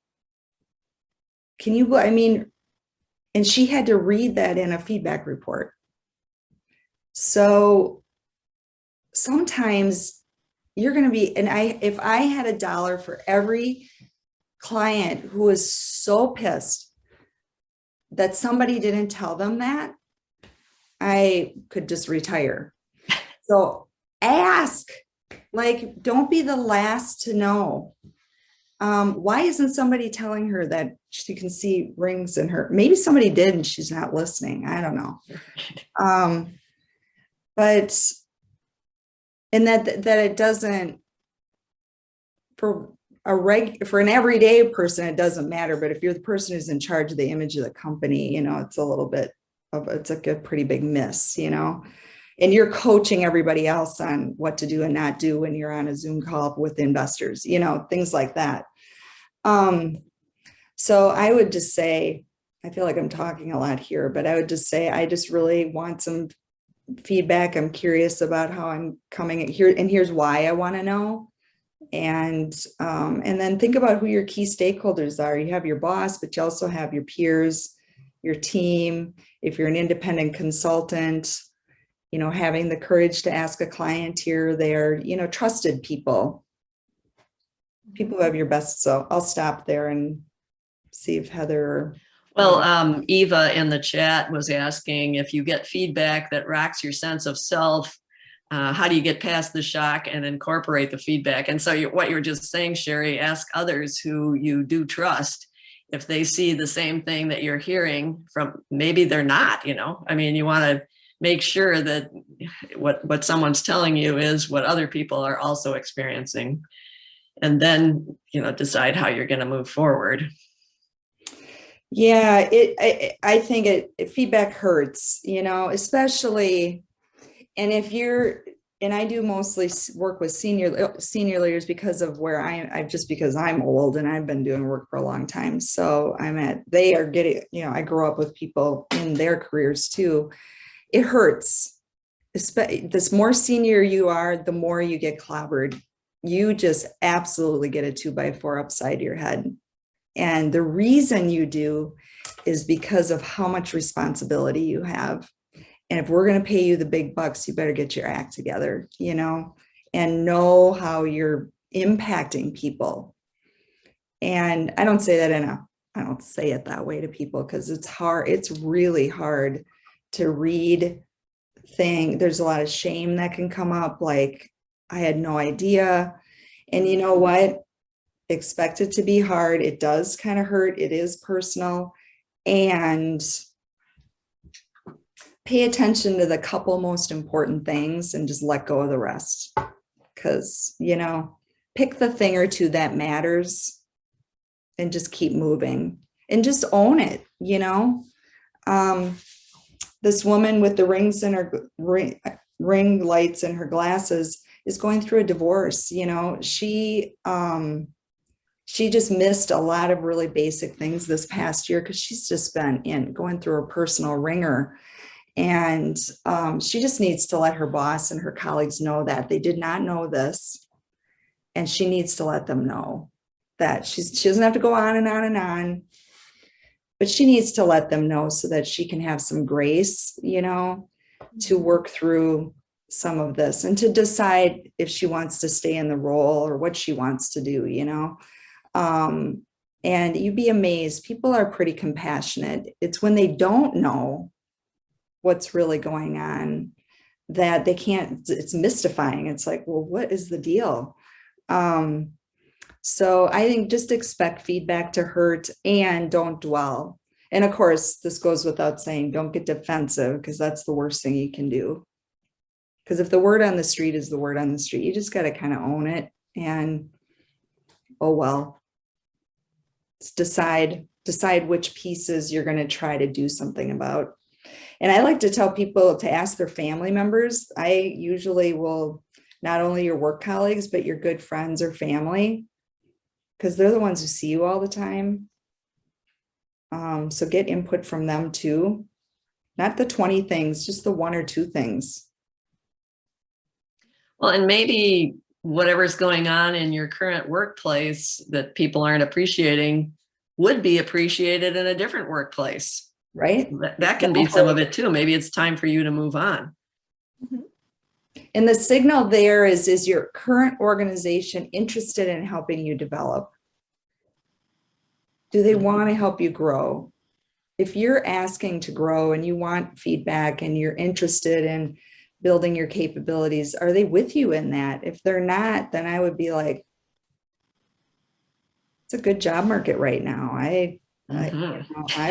And she had to read that in a feedback report. So sometimes you're going to be, if I had $1 for every client who is so pissed that somebody didn't tell them that, I could just retire. So ask, don't be the last to know. Why isn't somebody telling her that she can see rings in her? Maybe somebody did and she's not listening. I don't know. And that it doesn't, for an everyday person, it doesn't matter. But if you're the person who's in charge of the image of the company, it's a little bit it's like a pretty big miss, and you're coaching everybody else on what to do and not do when you're on a Zoom call with investors, things like that. So I would just say, I feel like I'm talking a lot here, but I would just say, I just really want some feedback. I'm curious about how I'm coming here, and here's why I want to know. And then think about who your key stakeholders are. You have your boss, but you also have your peers, your team. If you're an independent consultant, having the courage to ask a client here, they're, trusted people who have your best. So I'll stop there and see if Heather. Well, Eva in the chat was asking, if you get feedback that rocks your sense of self, how do you get past the shock and incorporate the feedback? And so what you're just saying, Sherry, ask others who you do trust if they see the same thing that you're hearing from, maybe they're not, I mean, you want to make sure that what someone's telling you is what other people are also experiencing, and then, decide how you're going to move forward. Yeah, I think feedback hurts, especially, and if you're, and I do mostly work with senior leaders because of where because I'm old and I've been doing work for a long time. So they are getting, I grew up with people in their careers too. It hurts. The more senior you are, the more you get clobbered. You just absolutely get a 2x4 upside your head. And the reason you do is because of how much responsibility you have. And if we're going to pay you the big bucks, you better get your act together, and know how you're impacting people. And I don't say that I don't say it that way to people because it's hard. It's really hard to read things. There's a lot of shame that can come up. Like, I had no idea. And you know what? Expect it to be hard. It does kind of hurt. It is personal. And pay attention to the couple most important things and just let go of the rest. Because, pick the thing or two that matters and just keep moving and just own it. This woman with the rings in her ring lights in her glasses is going through a divorce. She just missed a lot of really basic things this past year because she's just been going through a personal ringer. And she just needs to let her boss and her colleagues know that they did not know this. And she needs to let them know that she doesn't have to go on and on and on, but she needs to let them know so that she can have some grace, to work through some of this and to decide if she wants to stay in the role or what she wants to do, and you'd be amazed. People are pretty compassionate. It's when they don't know what's really going on that they can't, it's mystifying. It's like, well, what is the deal? So I think just expect feedback to hurt and don't dwell. And of course, this goes without saying, don't get defensive because that's the worst thing you can do. Because if the word on the street is the word on the street, you just got to kind of own it and, oh, well, decide which pieces you're going to try to do something about. And I like to tell people to ask their family members. I usually will, not only your work colleagues, but your good friends or family, because they're the ones who see you all the time. So get input from them too. Not the 20 things, just the 1 or 2 things. Well, and maybe whatever's going on in your current workplace that people aren't appreciating would be appreciated in a different workplace. Right? That can be some of it too. Maybe it's time for you to move on. Mm-hmm. And the signal there is your current organization interested in helping you develop? Do they want to help you grow? If you're asking to grow and you want feedback and you're interested in building your capabilities, are they with you in that? If they're not, then I would be like, it's a good job market right now. I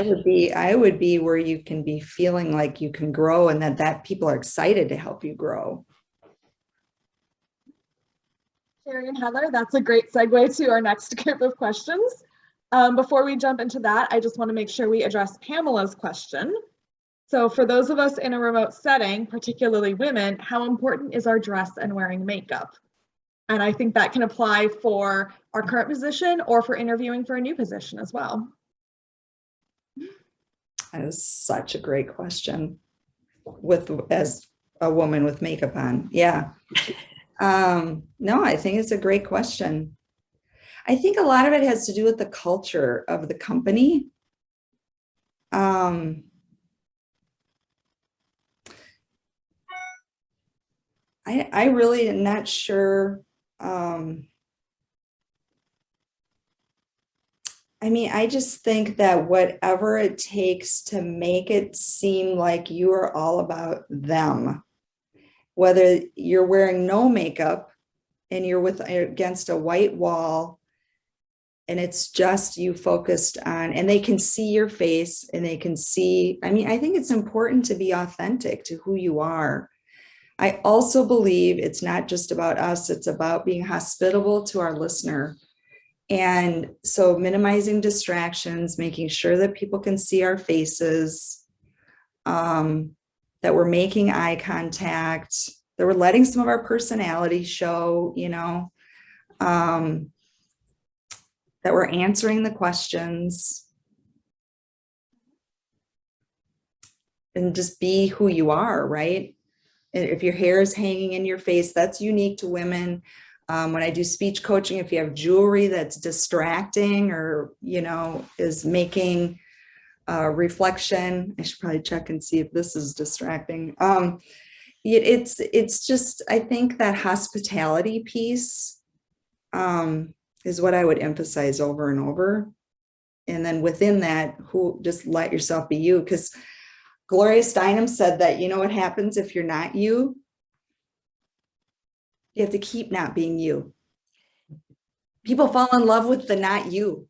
would be where you can be feeling like you can grow and that people are excited to help you grow. Sherry and Heather, that's a great segue to our next group of questions. Before we jump into that, I just want to make sure we address Pamela's question. So for those of us in a remote setting, particularly women, how important is our dress and wearing makeup? And I think that can apply for our current position or for interviewing for a new position as well. That is such a great question as a woman with makeup on. Yeah. No, I think it's a great question. I think a lot of it has to do with the culture of the company. I really am not sure. I just think that whatever it takes to make it seem like you are all about them, whether you're wearing no makeup and you're against a white wall and it's just you focused on, and they can see your face and they can see, I mean, I think it's important to be authentic to who you are. I also believe it's not just about us, it's about being hospitable to our listener. And so minimizing distractions, making sure that people can see our faces, that we're making eye contact, that we're letting some of our personality show, you know, that we're answering the questions, and just be who you are, right? If your hair is hanging in your face, that's unique to women. When I do speech coaching, if you have jewelry that's distracting or, you know, is making reflection, I should probably check and see if this is distracting. It's just, I think that hospitality piece is what I would emphasize over and over. And then within that, just let yourself be you. Because Gloria Steinem said that, you know what happens if you're not you? You have to keep not being you. People fall in love with the not you.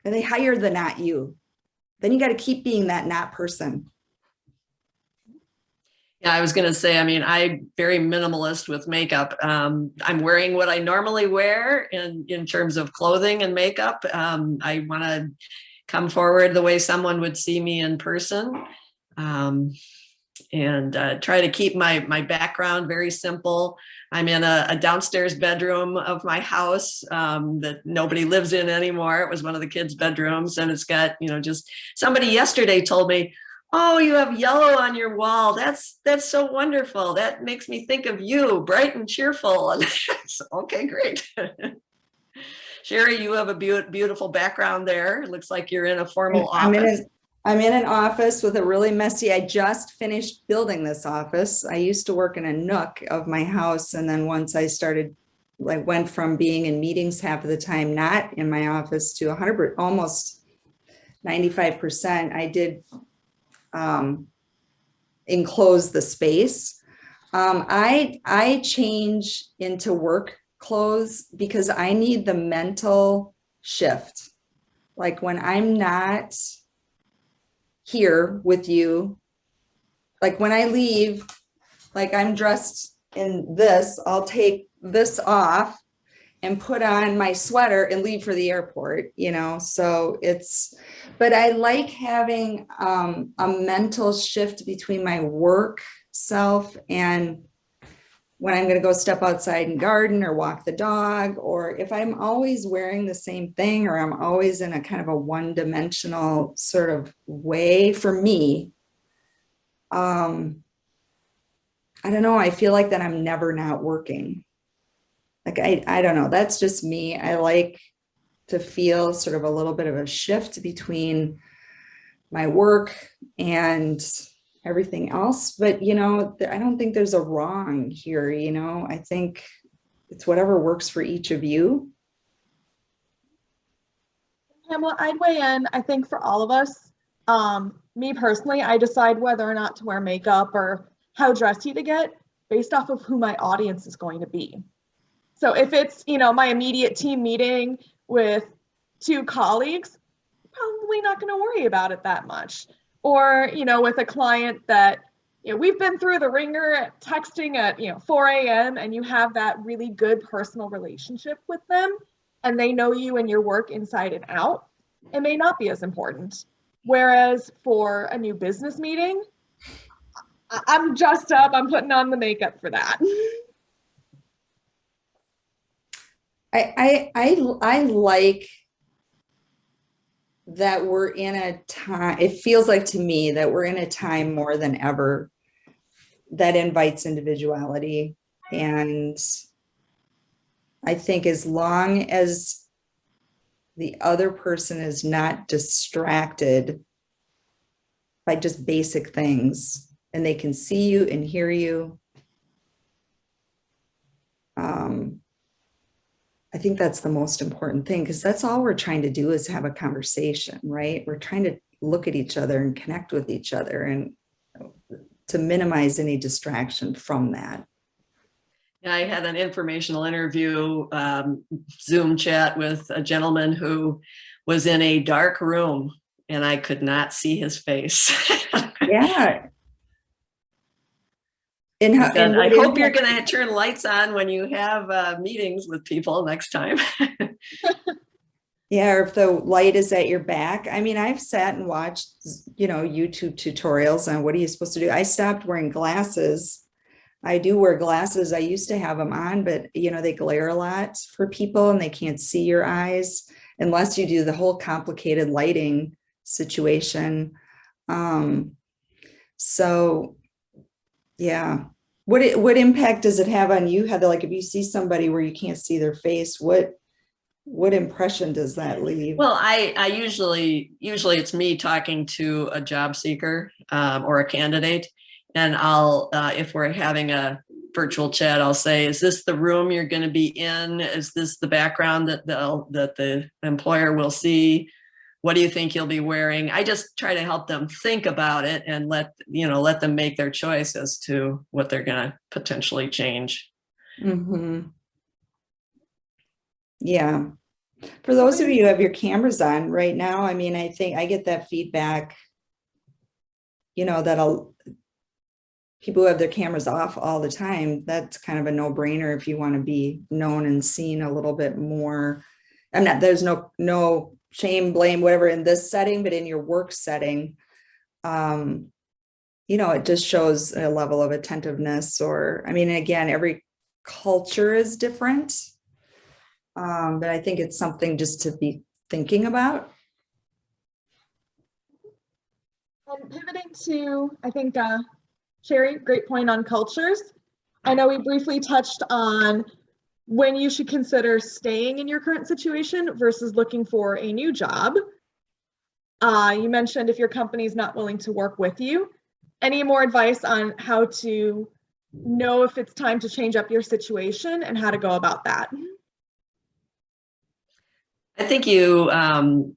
And they hire the not you. Then you got to keep being that not person. Yeah, I was going to say, I mean, I'm very minimalist with makeup. I'm wearing what I normally wear in terms of clothing and makeup. I want to come forward the way someone would see me in person, and try to keep my background very simple. I'm in a downstairs bedroom of my house that nobody lives in anymore. It was one of the kids' bedrooms, and it's got, you know, just somebody yesterday told me, "Oh, you have yellow on your wall. That's so wonderful. That makes me think of you, bright and cheerful." And okay, great. Sherry, you have a beautiful background there. It looks like you're in a formal office. I'm in an office with a really messy, I just finished building this office. I used to work in a nook of my house. And then once I went from being in meetings half of the time, not in my office, to 100, almost 95%. I did enclose the space. I change into work clothes because I need the mental shift. Like when I'm not here with you, like when I leave, like I'm dressed in this, I'll take this off and put on my sweater and leave for the airport, you know? So but I like having a mental shift between my work self and when I'm going to go step outside and garden or walk the dog, or if I'm always wearing the same thing, or I'm always in a kind of a one-dimensional sort of way for me, I don't know. I feel like that I'm never not working. Like, I don't know. That's just me. I like to feel sort of a little bit of a shift between my work and everything else. But, you know, I don't think there's a wrong here. You know, I think it's whatever works for each of you. Pamela, I'd weigh in. I think for all of us, me personally, I decide whether or not to wear makeup or how dressy to get based off of who my audience is going to be. So if it's, you know, my immediate team meeting with 2 colleagues, probably not going to worry about it that much. Or, you know, with a client that, you know, we've been through the ringer texting at, you know, 4 a.m. and you have that really good personal relationship with them and they know you and your work inside and out, it may not be as important. Whereas for a new business meeting, I'm dressed up, I'm putting on the makeup for that. I like that we're in a time, it feels like to me that we're in a time more than ever that invites individuality. And I think as long as the other person is not distracted by just basic things and they can see you and hear you, I think that's the most important thing, because that's all we're trying to do is have a conversation, right? We're trying to look at each other and connect with each other and to minimize any distraction from that. I had an informational interview, Zoom chat with a gentleman who was in a dark room and I could not see his face. Yeah. And, I said, I hope you're going to turn lights on when you have meetings with people next time. yeah, or if the light is at your back. I mean, I've sat and watched, YouTube tutorials on what are you supposed to do. I stopped wearing glasses. I do wear glasses. I used to have them on, but they glare a lot for people and they can't see your eyes unless you do the whole complicated lighting situation. So yeah. What impact does it have on you, Heather? Like if you see somebody where you can't see their face, what impression does that leave? Well, I usually it's me talking to a job seeker or a candidate, and I'll if we're having a virtual chat, I'll say, "Is this the room you're going to be in? Is this the background that the employer will see? What do you think you'll be wearing?" I just try to help them think about it and let them make their choice as to what they're going to potentially change. Mm-hmm. Yeah. For those of you who have your cameras on right now, I mean, I think I get that feedback, that people who have their cameras off all the time, that's kind of a no-brainer if you want to be known and seen a little bit more. There's no shame, blame, whatever in this setting, but in your work setting, it just shows a level of attentiveness again, every culture is different. But I think it's something just to be thinking about. And pivoting to, I think, Sherry, great point on cultures. I know we briefly touched on when you should consider staying in your current situation versus looking for a new job. You mentioned if your company is not willing to work with you. Any more advice on how to know if it's time to change up your situation and how to go about that? I think you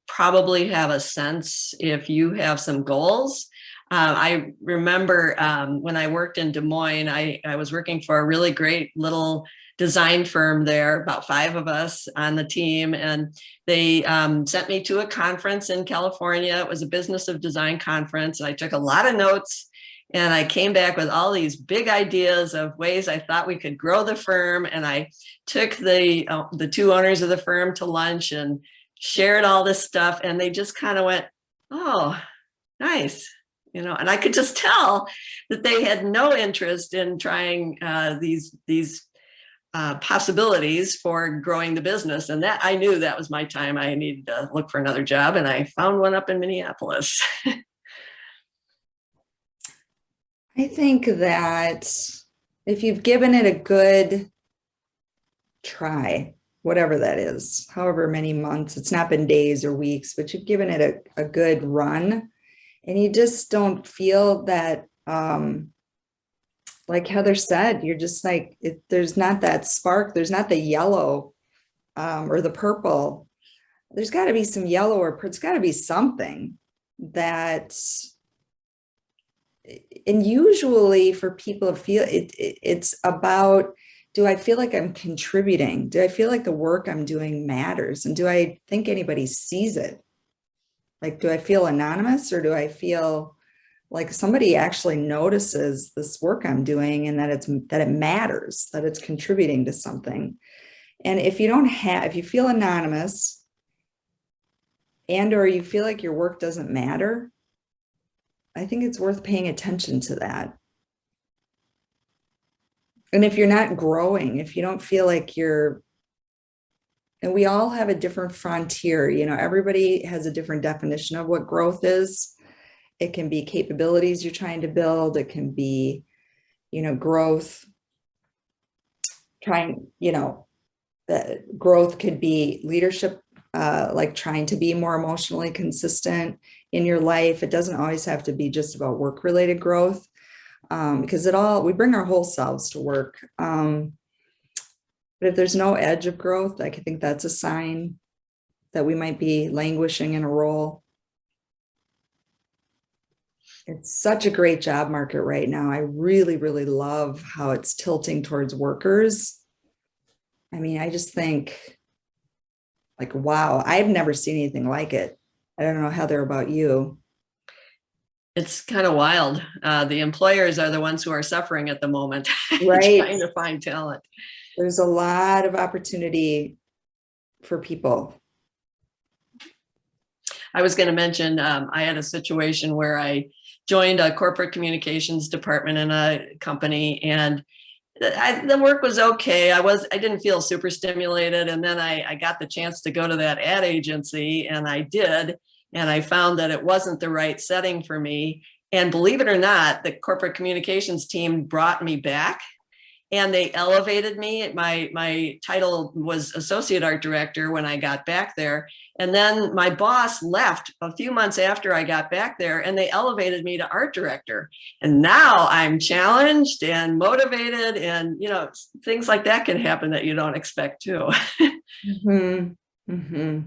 probably have a sense if you have some goals. I remember when I worked in Des Moines, I was working for a really great little design firm there, about 5 of us on the team. And they sent me to a conference in California. It was a business of design conference. And I took a lot of notes. And I came back with all these big ideas of ways I thought we could grow the firm. And I took the 2 owners of the firm to lunch and shared all this stuff. And they just kind of went, "Oh, nice." And I could just tell that they had no interest in trying these possibilities for growing the business. And that I knew that was my time. I needed to look for another job. And I found one up in Minneapolis. I think that if you've given it a good try, whatever that is, however many months, it's not been days or weeks, but you've given it a good run and you just don't feel that, like Heather said, you're just like, there's not that spark, there's not the yellow or the purple. There's got to be some yellow or it's got to be something that, and usually for people to feel it's about, do I feel like I'm contributing? Do I feel like the work I'm doing matters? And do I think anybody sees it? Like, do I feel anonymous or do I feel like somebody actually notices this work I'm doing and that it matters, that it's contributing to something? And if you feel anonymous and or you feel like your work doesn't matter, I think it's worth paying attention to that. And if you're not growing, if you don't feel like and we all have a different frontier, everybody has a different definition of what growth is. It can be capabilities you're trying to build. It can be, growth, that growth could be leadership, like trying to be more emotionally consistent in your life. It doesn't always have to be just about work-related growth, because we bring our whole selves to work. But if there's no edge of growth, I think that's a sign that we might be languishing in a role. It's such a great job market right now. I really, really love how it's tilting towards workers. I mean, I just think like, wow, I've never seen anything like it. I don't know, Heather, about you. It's kind of wild. The employers are the ones who are suffering at the moment, Right. trying to find talent. There's a lot of opportunity for people. I was going to mention, I had a situation where I joined a corporate communications department in a company, and the work was okay. I didn't feel super stimulated. And then I got the chance to go to that ad agency, and I did. And I found that it wasn't the right setting for me. And believe it or not, the corporate communications team brought me back, and they elevated me. My title was associate art director when I got back there. And then my boss left a few months after I got back there, and they elevated me to art director. And now I'm challenged and motivated, and things like that can happen that you don't expect too. Mm-hmm. Mm-hmm.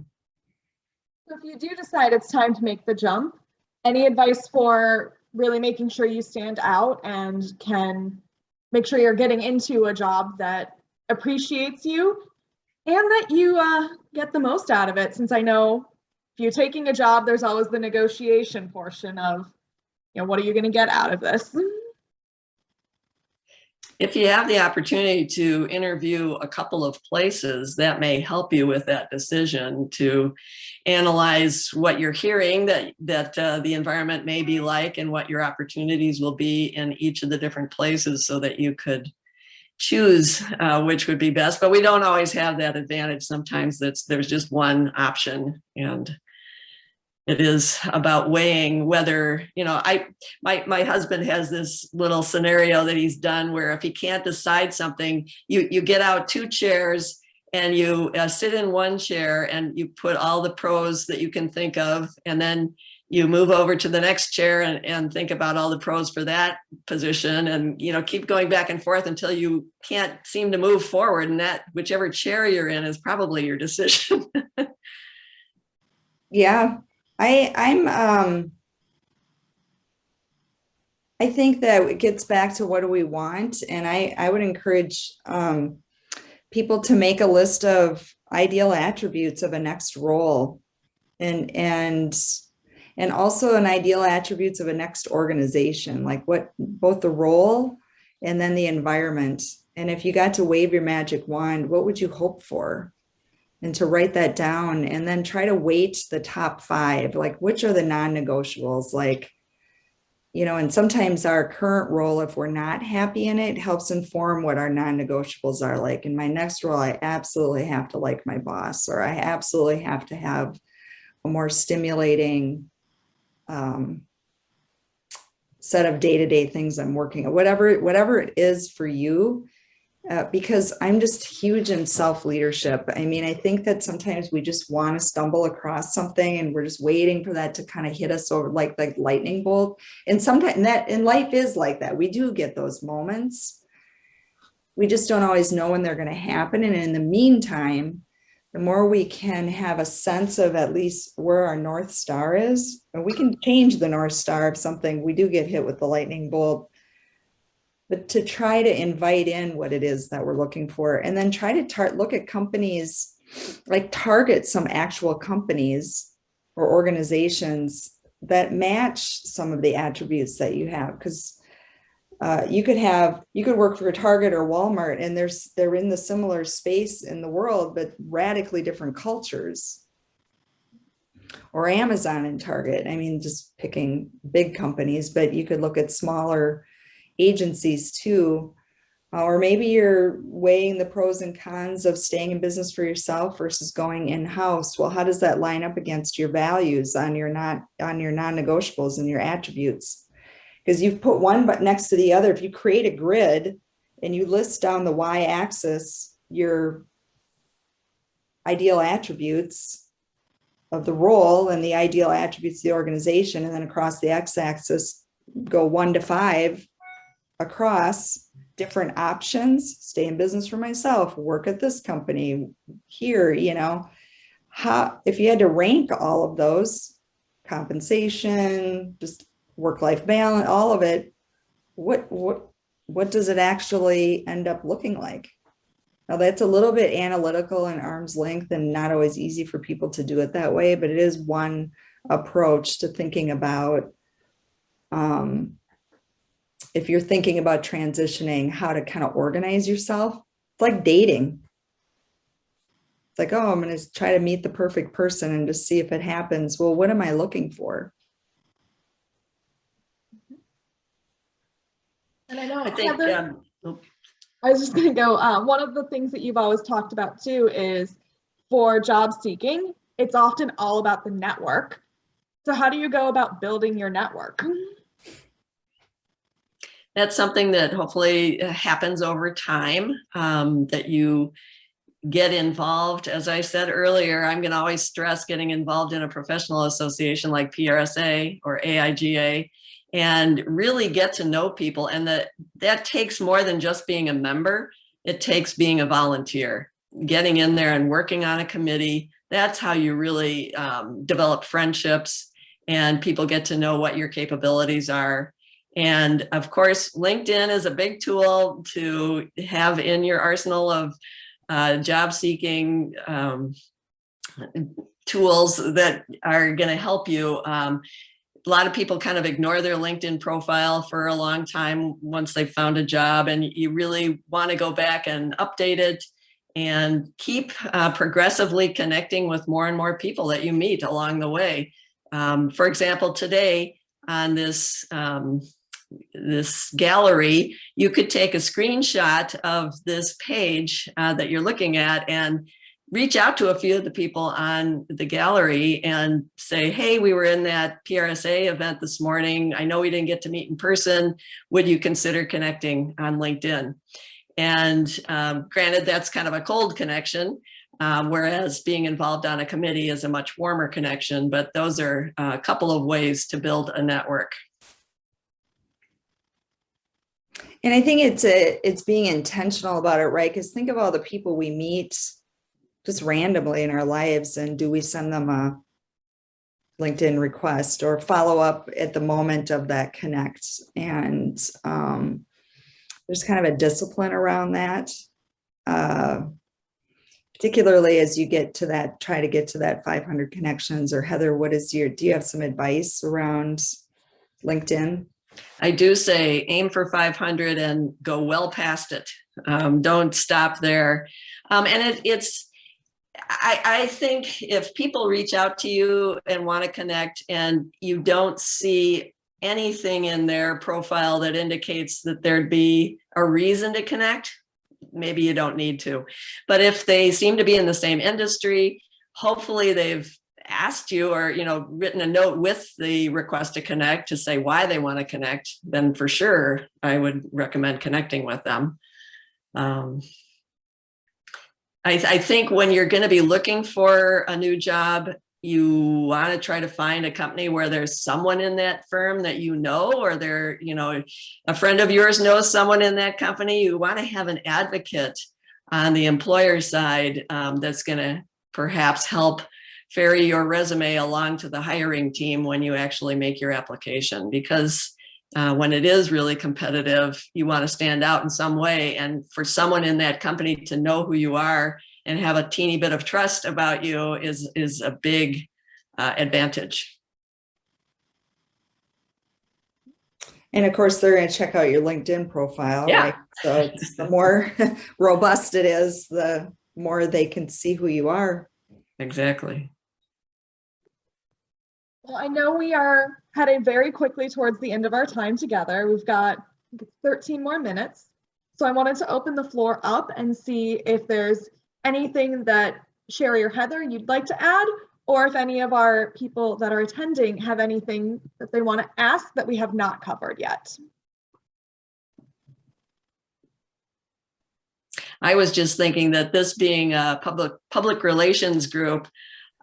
So if you do decide it's time to make the jump, any advice for really making sure you stand out and can make sure you're getting into a job that appreciates you and that you get the most out of it? Since I know if you're taking a job, there's always the negotiation portion of, what are you going to get out of this? If you have the opportunity to interview a couple of places, that may help you with that decision to analyze what you're hearing that the environment may be like and what your opportunities will be in each of the different places, so that you could choose which would be best. But we don't always have that advantage. Sometimes there's just one option, and it is about weighing whether, my husband has this little scenario that he's done where if he can't decide something, you get out two chairs and you sit in one chair and you put all the pros that you can think of, and then you move over to the next chair and think about all the pros for that position, and keep going back and forth until you can't seem to move forward, and that whichever chair you're in is probably your decision. Yeah. I think that it gets back to what do we want, and I would encourage people to make a list of ideal attributes of a next role, and also an ideal attributes of a next organization, like what both the role and then the environment. And if you got to wave your magic wand, what would you hope for? And to write that down, and then try to weight the top 5, like which are the non-negotiables, and sometimes our current role, if we're not happy in it, helps inform what our non-negotiables are. Like in my next role, I absolutely have to like my boss, or I absolutely have to have a more stimulating set of day-to-day things I'm working on, whatever it is for you. Because I'm just huge in self-leadership. I mean, I think that sometimes we just want to stumble across something and we're just waiting for that to kind of hit us over like lightning bolt. And sometimes and life is like that. We do get those moments. We just don't always know when they're going to happen. And in the meantime, the more we can have a sense of at least where our North Star is, and we can change the North Star if something we do get hit with the lightning bolt. But to try to invite in what it is that we're looking for, and then try to look at companies, like target some actual companies or organizations that match some of the attributes that you have. Because you could work for a Target or Walmart, and they're in the similar space in the world, but radically different cultures. Or Amazon and Target. I mean, just picking big companies, but you could look at smaller agencies too. Or maybe you're weighing the pros and cons of staying in business for yourself versus going in-house. Well, how does that line up against your values on your non-negotiables and your attributes? Because you've put one but next to the other. If you create a grid and you list down the y-axis your ideal attributes of the role and the ideal attributes of the organization, and then across the x-axis go 1 to 5 across different options, stay in business for myself, work at this company here, how, if you had to rank all of those, compensation, just work-life balance, all of it, what does it actually end up looking like? Now that's a little bit analytical and arm's length and not always easy for people to do it that way, but it is one approach to thinking about, if you're thinking about transitioning, how to kind of organize yourself. It's like dating. It's like, oh, I'm going to try to meet the perfect person and just see if it happens. Well, what am I looking for? And I know, I think, Heather, I was just going to go, one of the things that you've always talked about too is for job seeking, it's often all about the network. So how do you go about building your network? that's something that hopefully happens over time, that you get involved. As I said earlier, I'm going to always stress getting involved in a professional association like PRSA or AIGA and really get to know people. And that takes more than just being a member. It takes being a volunteer, getting in there and working on a committee. That's how you really develop friendships and people get to know what your capabilities are. And of course, LinkedIn is a big tool to have in your arsenal of job seeking tools that are going to help you. A lot of people kind of ignore their LinkedIn profile for a long time once they've found a job, and you really want to go back and update it and keep progressively connecting with more and more people that you meet along the way. For example, today on this gallery, you could take a screenshot of this page that you're looking at and reach out to a few of the people on the gallery and say, hey, we were in that PRSA event this morning. I know we didn't get to meet in person. Would you consider connecting on LinkedIn? And granted, that's kind of a cold connection, whereas being involved on a committee is a much warmer connection, but those are a couple of ways to build a network. And I think it's being intentional about it, right? Because think of all the people we meet just randomly in our lives, and do we send them a LinkedIn request or follow up at the moment of that connect? And there's kind of a discipline around that, particularly as you get to that, try to get to that 500 connections. Or Heather, do you have some advice around LinkedIn? I do say aim for 500 and go well past it. Don't stop there. And I think if people reach out to you and want to connect and you don't see anything in their profile that indicates that there'd be a reason to connect, maybe you don't need to. But if they seem to be in the same industry, hopefully they've asked you or written a note with the request to connect to say why they want to connect, then for sure I would recommend connecting with them. I think when you're going to be looking for a new job, you want to try to find a company where there's someone in that firm that or they're, a friend of yours knows someone in that company. You want to have an advocate on the employer side that's going to perhaps help ferry your resume along to the hiring team when you actually make your application, because when it is really competitive, you want to stand out in some way. And for someone in that company to know who you are and have a teeny bit of trust about you is a big advantage. And of course, they're going to check out your LinkedIn profile, Yeah. right? So the more robust it is, the more they can see who you are. Exactly. Well, I know we are heading very quickly towards the end of our time together. We've got 13 more minutes. So I wanted to open the floor up and see if there's anything that Sherry or Heather you'd like to add, or if any of our people that are attending have anything that they want to ask that we have not covered yet. I was just thinking that this being a public relations group,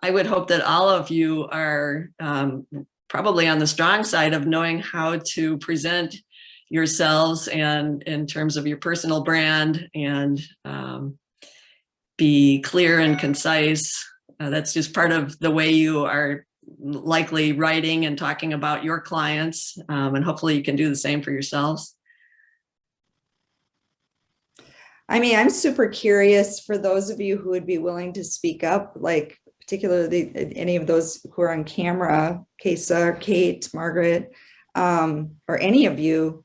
I would hope that all of you are probably on the strong side of knowing how to present yourselves and in terms of your personal brand and be clear and concise. That's just part of the way you are likely writing and talking about your clients, and hopefully you can do the same for yourselves. I mean, I'm super curious for those of you who would be willing to speak up, like particularly any of those who are on camera, Kesa, Kate, Margaret, or any of you,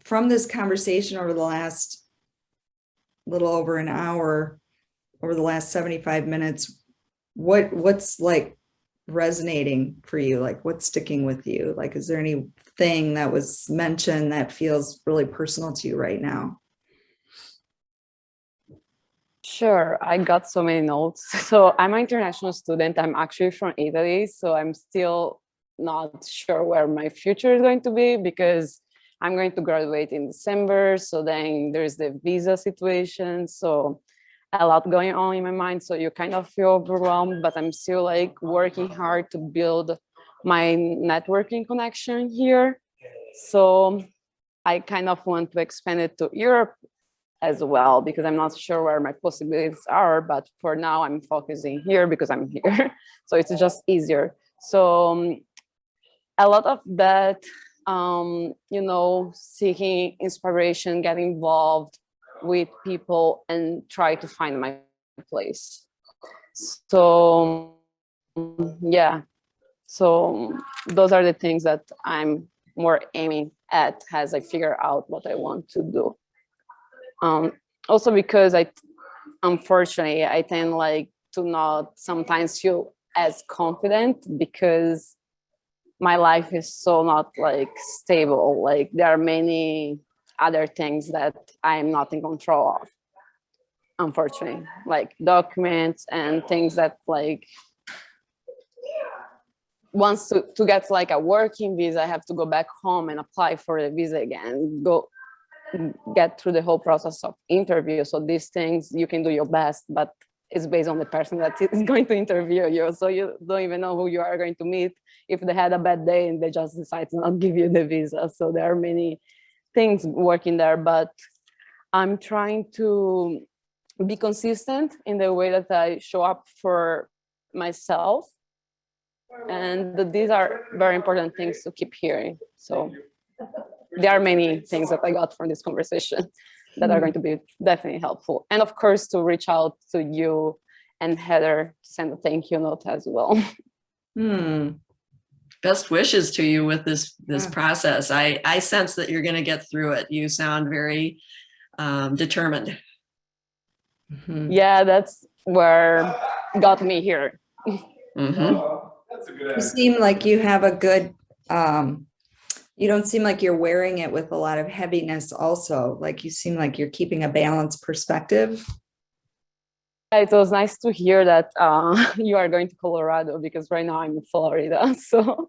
from this conversation over the last little over an hour, over the last 75 minutes, what's like resonating for you? Like what's sticking with you? Like, is there anything that was mentioned that feels really personal to you right now? Sure, I got so many notes. So I'm an international student. I'm actually from Italy, so I'm still not sure where my future is going to be because I'm going to graduate in December. So then there's the visa situation. So a lot going on in my mind. So you kind of feel overwhelmed, but I'm still like working hard to build my networking connection here. So I kind of want to expand it to Europe as well, because I'm not sure where my possibilities are, but for now I'm focusing here because I'm here. So it's just easier. So a lot of that, you know, seeking inspiration, getting involved with people and try to find my place. So yeah, so those are the things that I'm more aiming at as I figure out what I want to do. Also because unfortunately, I tend like to not sometimes feel as confident because my life is so not like stable. Like there are many other things that I'm not in control of, unfortunately, like documents and things that like once to get like a working visa, I have to go back home and apply for the visa again, get through the whole process of interview. So these things you can do your best, but it's based on the person that is going to interview you. So you don't even know who you are going to meet if they had a bad day and they just decide to not give you the visa. So there are many things working there, but I'm trying to be consistent in the way that I show up for myself. And these are very important things to keep hearing. So there are many things that I got from this conversation that are going to be definitely helpful. And of course, to reach out to you and Heather to send a thank you note as well. Best wishes to you with this process. I sense that you're going to get through it. You sound very determined. Yeah, that's where got me here. You seem like you have a good, you don't seem like you're wearing it with a lot of heaviness also. Like you seem like you're keeping a balanced perspective. It was nice to hear that you are going to Colorado because right now I'm in Florida. So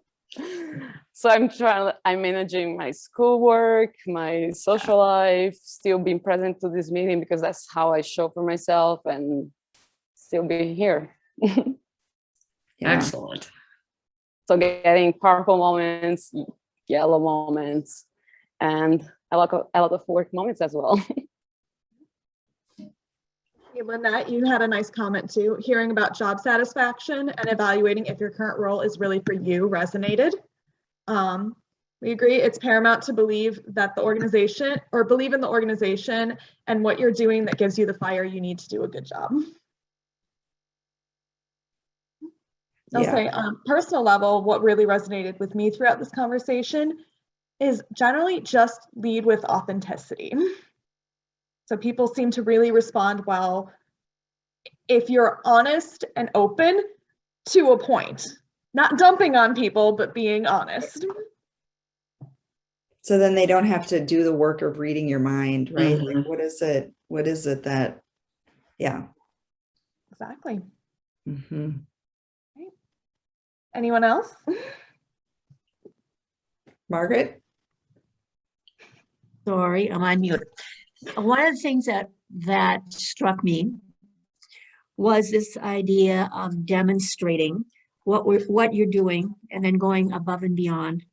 I'm managing my schoolwork, my social life, still being present to this meeting because that's how I show for myself and still being here. Excellent. So getting purple moments, yellow moments, and a lot of work moments as well. Hey, Lynette, you had a nice comment too. Hearing about job satisfaction and evaluating if your current role is really for you resonated. We agree it's paramount to believe that the organization or believe in the organization and what you're doing that gives you the fire you need to do a good job. I'll say on a personal level, what really resonated with me throughout this conversation is generally just lead with authenticity. So people seem to really respond well if you're honest and open to a point, not dumping on people, but being honest. So then they don't have to do the work of reading your mind, right? Mm-hmm. Like, what is it that, yeah. Exactly. Mm-hmm. Right. Anyone else? Margaret? Sorry, I'm on mute. One of the things that struck me was this idea of demonstrating what you're doing and then going above and beyond.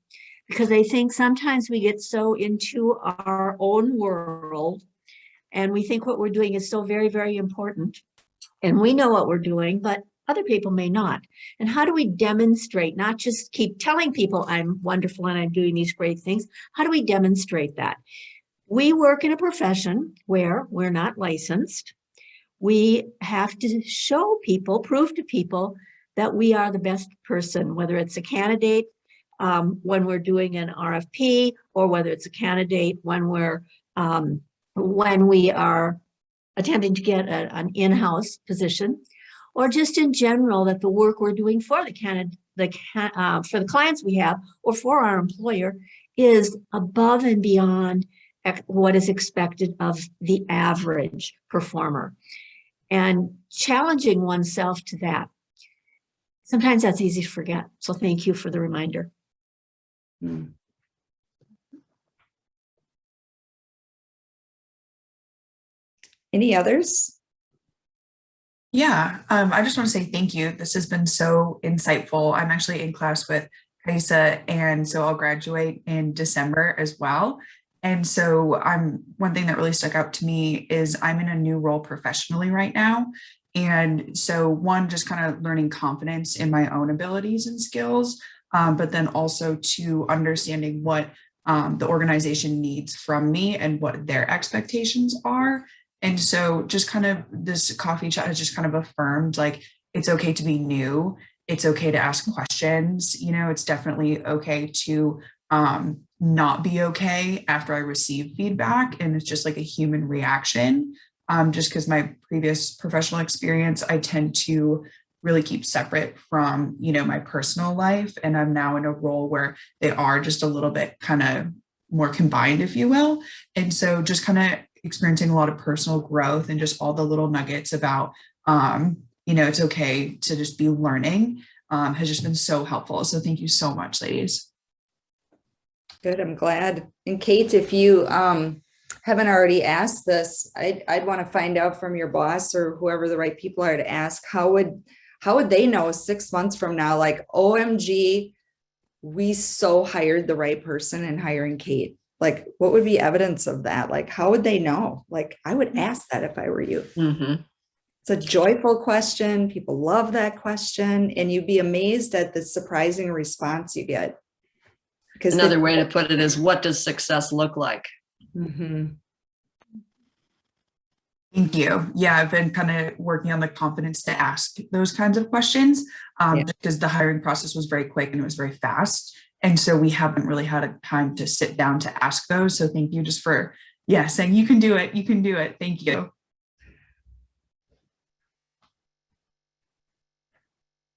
Because I think sometimes we get so into our own world and we think what we're doing is so very, very important. And we know what we're doing, but Other people may not. And how do we demonstrate, not just keep telling people I'm wonderful and I'm doing these great things? How do we demonstrate that? We work in a profession where we're not licensed. We have to show people, prove to people that we are the best person, whether it's a candidate when we're doing an RFP, or whether it's a candidate when we are attempting to get an in-house position, or just in general that the work we're doing for the for the clients we have or for our employer is above and beyond what is expected of the average performer, and challenging oneself to that. Sometimes that's easy to forget. So thank you for the reminder. Any others? Yeah, I just want to say thank you. This has been so insightful. I'm actually in class with Kaisa, and so I'll graduate in December as well. And so one thing that really stuck out to me is I'm in a new role professionally right now. And so one, just kind of learning confidence in my own abilities and skills, but then also to understanding what the organization needs from me and what their expectations are. And so just kind of this coffee chat has just kind of affirmed, like, it's okay to be new. It's okay to ask questions. You know, it's definitely okay to not be okay after I receive feedback. And it's just like a human reaction. Just because my previous professional experience, I tend to really keep separate from, you know, my personal life. And I'm now in a role where they are just a little bit kind of more combined, if you will. And so just kind of experiencing a lot of personal growth and just all the little nuggets about, you know, it's okay to just be learning has just been so helpful. So thank you so much, ladies. Good, I'm glad. And Kate, if you haven't already asked this, I'd want to find out from your boss or whoever the right people are to ask, how would they know 6 months from now, like, OMG, we so hired the right person in hiring Kate? Like, what would be evidence of that? Like, how would they know? Like, I would ask that if I were you. Mm-hmm. It's a joyful question. People love that question. And you'd be amazed at the surprising response you get. Because another way to put it is, what does success look like? Mm-hmm. Thank you. Yeah, I've been kind of working on the confidence to ask those kinds of questions because the hiring process was very quick and it was very fast. And so we haven't really had a time to sit down to ask those. So thank you just for, saying you can do it. You can do it. Thank you.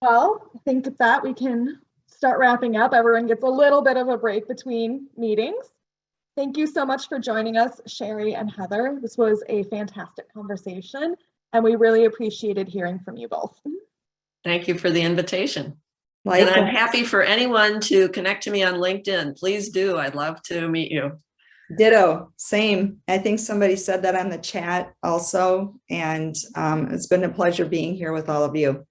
Well, I think with that, we can start wrapping up. Everyone gets a little bit of a break between meetings. Thank you so much for joining us, Sherry and Heather. This was a fantastic conversation, and we really appreciated hearing from you both. Thank you for the invitation. Likewise. And I'm happy for anyone to connect to me on LinkedIn. Please do. I'd love to meet you. Ditto, same. I think somebody said that on the chat also. And it's been a pleasure being here with all of you.